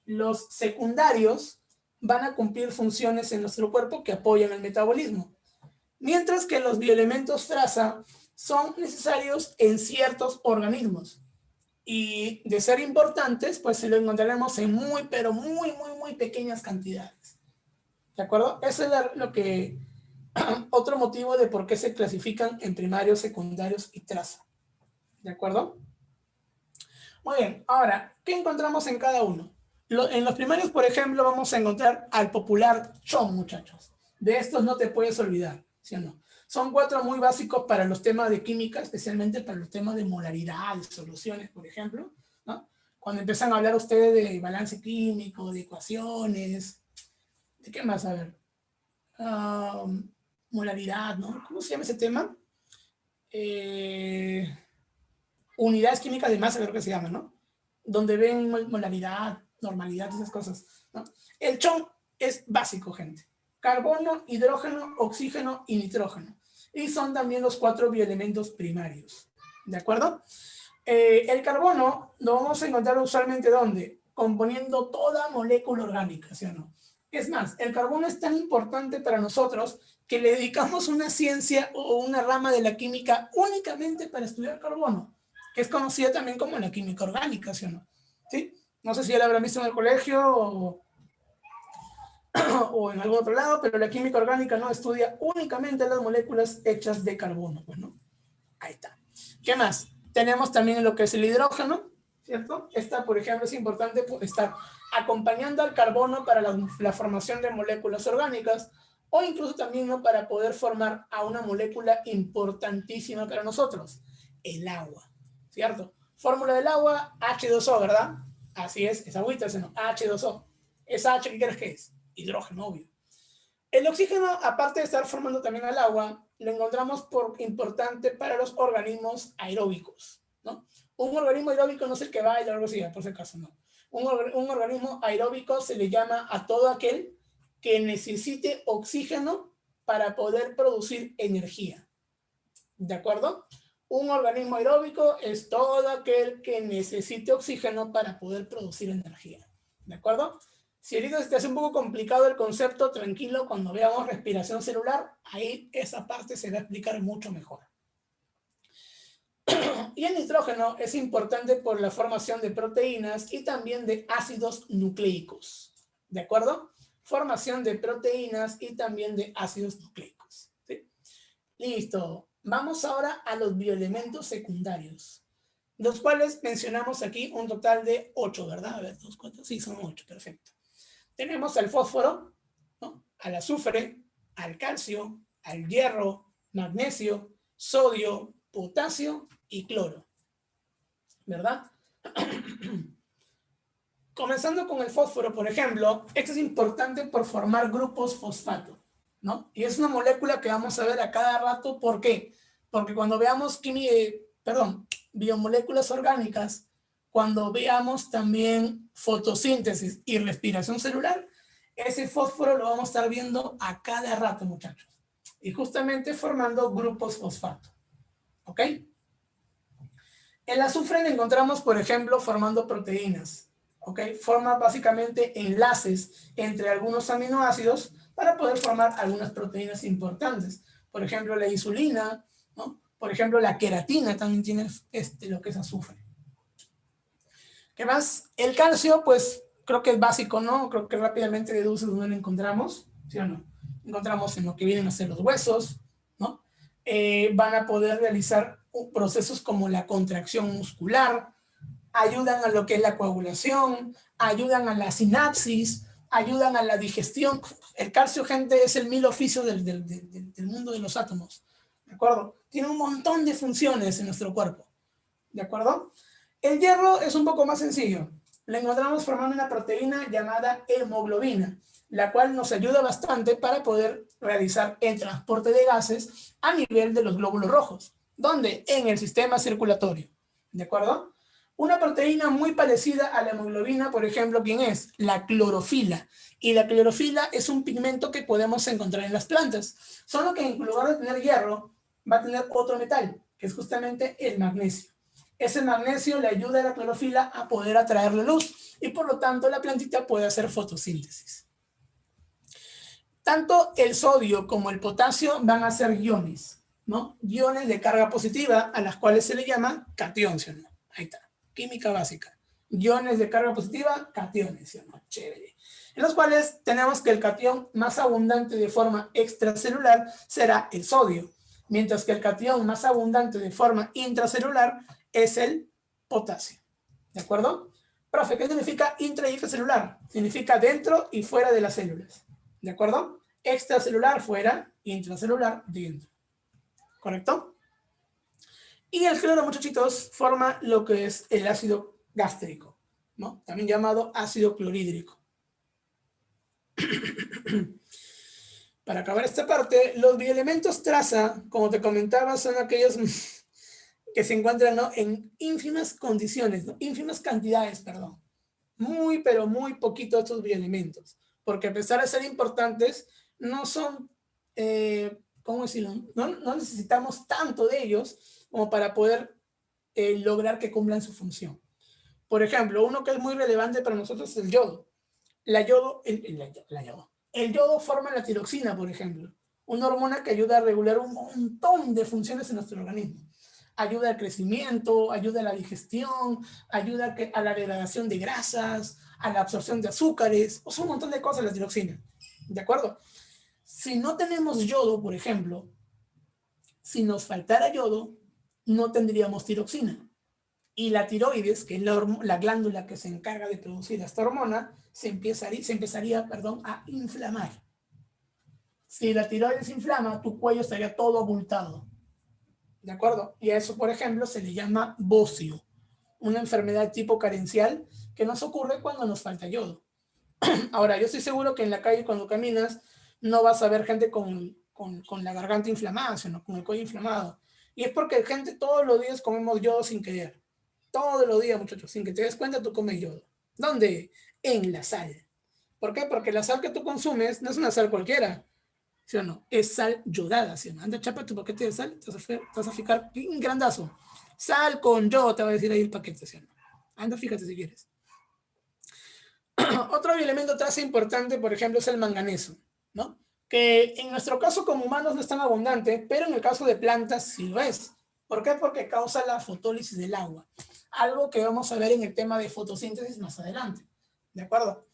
Los secundarios van a cumplir funciones en nuestro cuerpo que apoyan el metabolismo, mientras que los bioelementos traza son necesarios en ciertos organismos. Y de ser importantes, pues se lo encontraremos en muy, pero muy, muy, muy pequeñas cantidades. ¿De acuerdo? Ese es lo que, otro motivo de por qué se clasifican en primarios, secundarios y traza. ¿De acuerdo? Muy bien, ahora, ¿qué encontramos en cada uno? En los primarios, por ejemplo, vamos a encontrar al popular CHON, muchachos. De estos no te puedes olvidar, ¿sí o no? Son 4 muy básicos para los temas de química, especialmente para los temas de molaridad, de soluciones, por ejemplo, ¿no? Cuando empiezan a hablar ustedes de balance químico, de ecuaciones, ¿de qué más? A ver, molaridad, ¿no? ¿Cómo se llama ese tema? Unidades químicas de masa, creo que se llama, ¿no? Donde ven molaridad, normalidad, esas cosas, ¿no? El CHON es básico, gente. Carbono, hidrógeno, oxígeno y nitrógeno. Y son también los 4 bioelementos primarios. ¿De acuerdo? El carbono lo vamos a encontrar usualmente ¿dónde? Componiendo toda molécula orgánica, ¿sí o no? Es más, el carbono es tan importante para nosotros que le dedicamos una ciencia o una rama de la química únicamente para estudiar carbono, que es conocida también como la química orgánica, ¿sí o no? ¿Sí? No sé si ya la habrán visto en el colegio o en algún otro lado, pero la química orgánica no estudia únicamente las moléculas hechas de carbono, pues, ¿no? Ahí está. ¿Qué más? Tenemos también lo que es el hidrógeno, ¿cierto? Esta, por ejemplo, es importante estar acompañando al carbono para la formación de moléculas orgánicas o incluso también, ¿no?, para poder formar a una molécula importantísima para nosotros, el agua, ¿cierto? Fórmula del agua, H2O, ¿verdad? Así es agüita, ese no, H2O. ¿Esa H qué crees que es? Hidrógeno, obvio. El oxígeno, aparte de estar formando también al agua, lo encontramos por importante para los organismos aeróbicos, ¿no? Un organismo aeróbico no es el que baila o algo así, por si acaso, no. Un organismo aeróbico se le llama a todo aquel que necesite oxígeno para poder producir energía. ¿De acuerdo? Un organismo aeróbico es todo aquel que necesite oxígeno para poder producir energía. ¿De acuerdo? Si ahorita se te hace un poco complicado el concepto, tranquilo, cuando veamos respiración celular, ahí esa parte se va a explicar mucho mejor. Y el nitrógeno es importante por la formación de proteínas y también de ácidos nucleicos. ¿De acuerdo? Formación de proteínas y también de ácidos nucleicos. ¿Sí? Listo. Vamos ahora a los bioelementos secundarios, los cuales mencionamos aquí un total de 8, ¿verdad? A ver, 2, 4, sí, son 8, perfecto. Tenemos al fósforo, ¿no? Al azufre, al calcio, al hierro, magnesio, sodio, potasio y cloro, ¿verdad? Comenzando con el fósforo, por ejemplo, esto es importante por formar grupos fosfato, ¿no? Y es una molécula que vamos a ver a cada rato. ¿Por qué? Porque cuando veamos biomoléculas orgánicas, cuando veamos también fotosíntesis y respiración celular, ese fósforo lo vamos a estar viendo a cada rato, muchachos. Y justamente formando grupos fosfato. ¿Ok? El azufre lo encontramos, por ejemplo, formando proteínas. ¿Ok? Forma básicamente enlaces entre algunos aminoácidos para poder formar algunas proteínas importantes. Por ejemplo, la insulina, ¿no? Por ejemplo, la queratina también tiene lo que es azufre. ¿Qué más? El calcio, pues creo que es básico, ¿no? Creo que rápidamente deduces dónde lo encontramos, ¿sí o no? Encontramos en lo que vienen a ser los huesos, ¿no? Van a poder realizar procesos como la contracción muscular, ayudan a lo que es la coagulación, ayudan a la sinapsis, ayudan a la digestión. El calcio, gente, es el mil oficio del mundo de los átomos, ¿de acuerdo? Tiene un montón de funciones en nuestro cuerpo, ¿de acuerdo? El hierro es un poco más sencillo. Lo encontramos formando una proteína llamada hemoglobina, la cual nos ayuda bastante para poder realizar el transporte de gases a nivel de los glóbulos rojos. ¿Dónde? En el sistema circulatorio, ¿de acuerdo? Una proteína muy parecida a la hemoglobina, por ejemplo, ¿quién es? La clorofila. Y la clorofila es un pigmento que podemos encontrar en las plantas. Solo que en lugar de tener hierro, va a tener otro metal, que es justamente el magnesio. Ese magnesio le ayuda a la clorofila a poder atraer la luz y por lo tanto la plantita puede hacer fotosíntesis. Tanto el sodio como el potasio van a ser iones, ¿no? Iones de carga positiva a las cuales se le llama cationes, ¿no? Ahí está, química básica. Iones de carga positiva, cationes, ¿no? Chévere. En los cuales tenemos que el catión más abundante de forma extracelular será el sodio, mientras que el catión más abundante de forma intracelular es el potasio. ¿De acuerdo? Profe, ¿qué significa intra y extracelular? Significa dentro y fuera de las células. ¿De acuerdo? Extracelular fuera, intracelular dentro. ¿Correcto? Y el cloro, muchachitos, forma lo que es el ácido gástrico, ¿no? También llamado ácido clorhídrico. Para acabar esta parte, los bioelementos traza, como te comentaba, son aquellos que se encuentran, ¿no?, en ínfimas condiciones, ¿no?, ínfimas cantidades, perdón. Muy, pero muy poquito estos bioelementos, porque a pesar de ser importantes, no son, ¿cómo decirlo? No necesitamos tanto de ellos como para poder lograr que cumplan su función. Por ejemplo, uno que es muy relevante para nosotros es el yodo. El yodo forma la tiroxina, por ejemplo, una hormona que ayuda a regular un montón de funciones en nuestro organismo. Ayuda al crecimiento, ayuda a la digestión, ayuda a la degradación de grasas, a la absorción de azúcares, o sea, un montón de cosas la tiroxina. ¿De acuerdo? Si no tenemos yodo, por ejemplo, si nos faltara yodo, no tendríamos tiroxina. Y la tiroides, que es la glándula que se encarga de producir esta hormona, se empezaría a inflamar. Si la tiroides se inflama, tu cuello estaría todo abultado. ¿De acuerdo? Y a eso, por ejemplo, se le llama bocio. una enfermedad tipo carencial que nos ocurre cuando nos falta yodo. Ahora, yo estoy seguro que en la calle cuando caminas no vas a ver gente con la garganta inflamada, sino con el cuello inflamado. Y es porque gente todos los días comemos yodo sin querer. Todos los días, muchachos, sin que te des cuenta, tú comes yodo. ¿Dónde? En la sal. ¿Por qué? Porque la sal que tú consumes no es una sal cualquiera, ¿sí o no? Es sal yodada, ¿sí o no? Anda, chapa tu paquete de sal, te vas a fijar un grandazo. Sal con yodo, te va a decir ahí el paquete, ¿sí o no? Anda, fíjate si quieres. Otro elemento traza importante, por ejemplo, es el manganeso, ¿no? Que en nuestro caso como humanos no es tan abundante, pero en el caso de plantas sí lo es. ¿Por qué? Porque causa la fotólisis del agua. Algo que vamos a ver en el tema de fotosíntesis más adelante. ¿De acuerdo?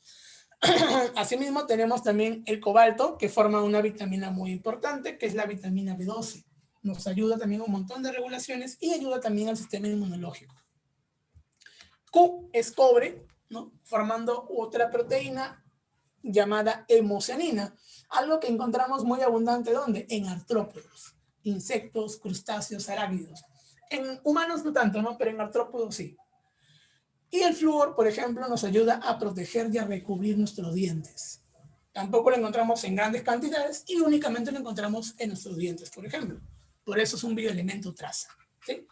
Asimismo, tenemos también el cobalto, que forma una vitamina muy importante, que es la vitamina B12. Nos ayuda también a un montón de regulaciones y ayuda también al sistema inmunológico. Q es cobre, ¿no? Formando otra proteína llamada hemocianina, algo que encontramos muy abundante ¿dónde? En artrópodos, insectos, crustáceos, arácnidos. En humanos no tanto, ¿no? Pero en artrópodos sí. Y el flúor, por ejemplo, nos ayuda a proteger y a recubrir nuestros dientes. Tampoco lo encontramos en grandes cantidades y únicamente lo encontramos en nuestros dientes, por ejemplo. Por eso es un bioelemento traza, ¿sí?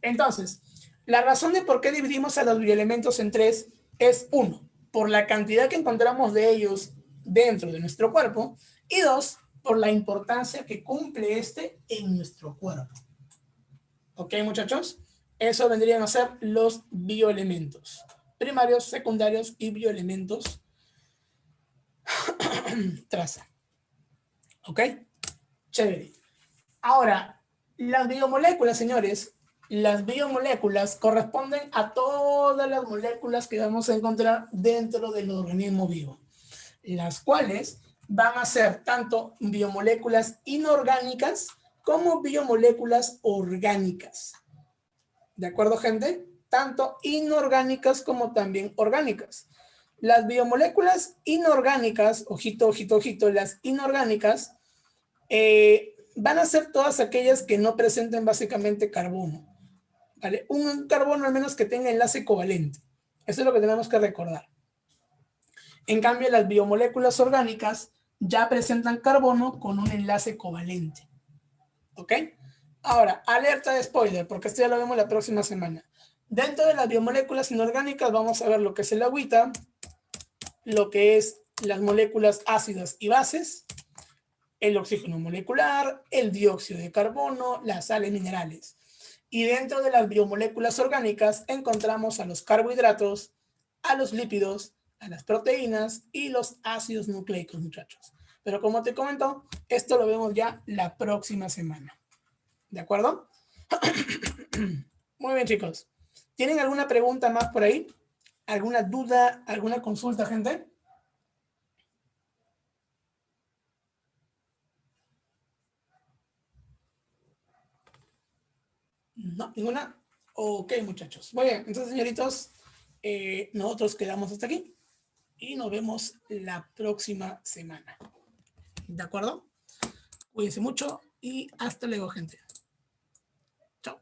Entonces, la razón de por qué dividimos a los bioelementos en tres es, uno, por la cantidad que encontramos de ellos dentro de nuestro cuerpo, y dos, por la importancia que cumple este en nuestro cuerpo. ¿Ok, muchachos? Eso vendrían a ser los bioelementos. Primarios, secundarios y bioelementos traza. ¿Ok? Chévere. Ahora, las biomoléculas, señores, las biomoléculas corresponden a todas las moléculas que vamos a encontrar dentro del organismo vivo, las cuales van a ser tanto biomoléculas inorgánicas como biomoléculas orgánicas. ¿De acuerdo, gente? Tanto inorgánicas como también orgánicas. Las biomoléculas inorgánicas, ojito, ojito, ojito, las inorgánicas, van a ser todas aquellas que no presenten básicamente carbono, ¿vale? Un carbono al menos que tenga enlace covalente. Eso es lo que tenemos que recordar. En cambio, las biomoléculas orgánicas ya presentan carbono con un enlace covalente. ¿Ok? Ahora, alerta de spoiler, porque esto ya lo vemos la próxima semana. Dentro de las biomoléculas inorgánicas vamos a ver lo que es el agüita, lo que es las moléculas ácidas y bases, el oxígeno molecular, el dióxido de carbono, las sales minerales. Y dentro de las biomoléculas orgánicas encontramos a los carbohidratos, a los lípidos, a las proteínas y los ácidos nucleicos, muchachos. Pero como te comento, esto lo vemos ya la próxima semana. ¿De acuerdo? Muy bien, chicos. ¿Tienen alguna pregunta más por ahí? ¿Alguna duda, alguna consulta, gente? No, ninguna. Ok, muchachos. Muy bien, entonces, señoritos, nosotros quedamos hasta aquí y nos vemos la próxima semana. ¿De acuerdo? Cuídense mucho y hasta luego, gente.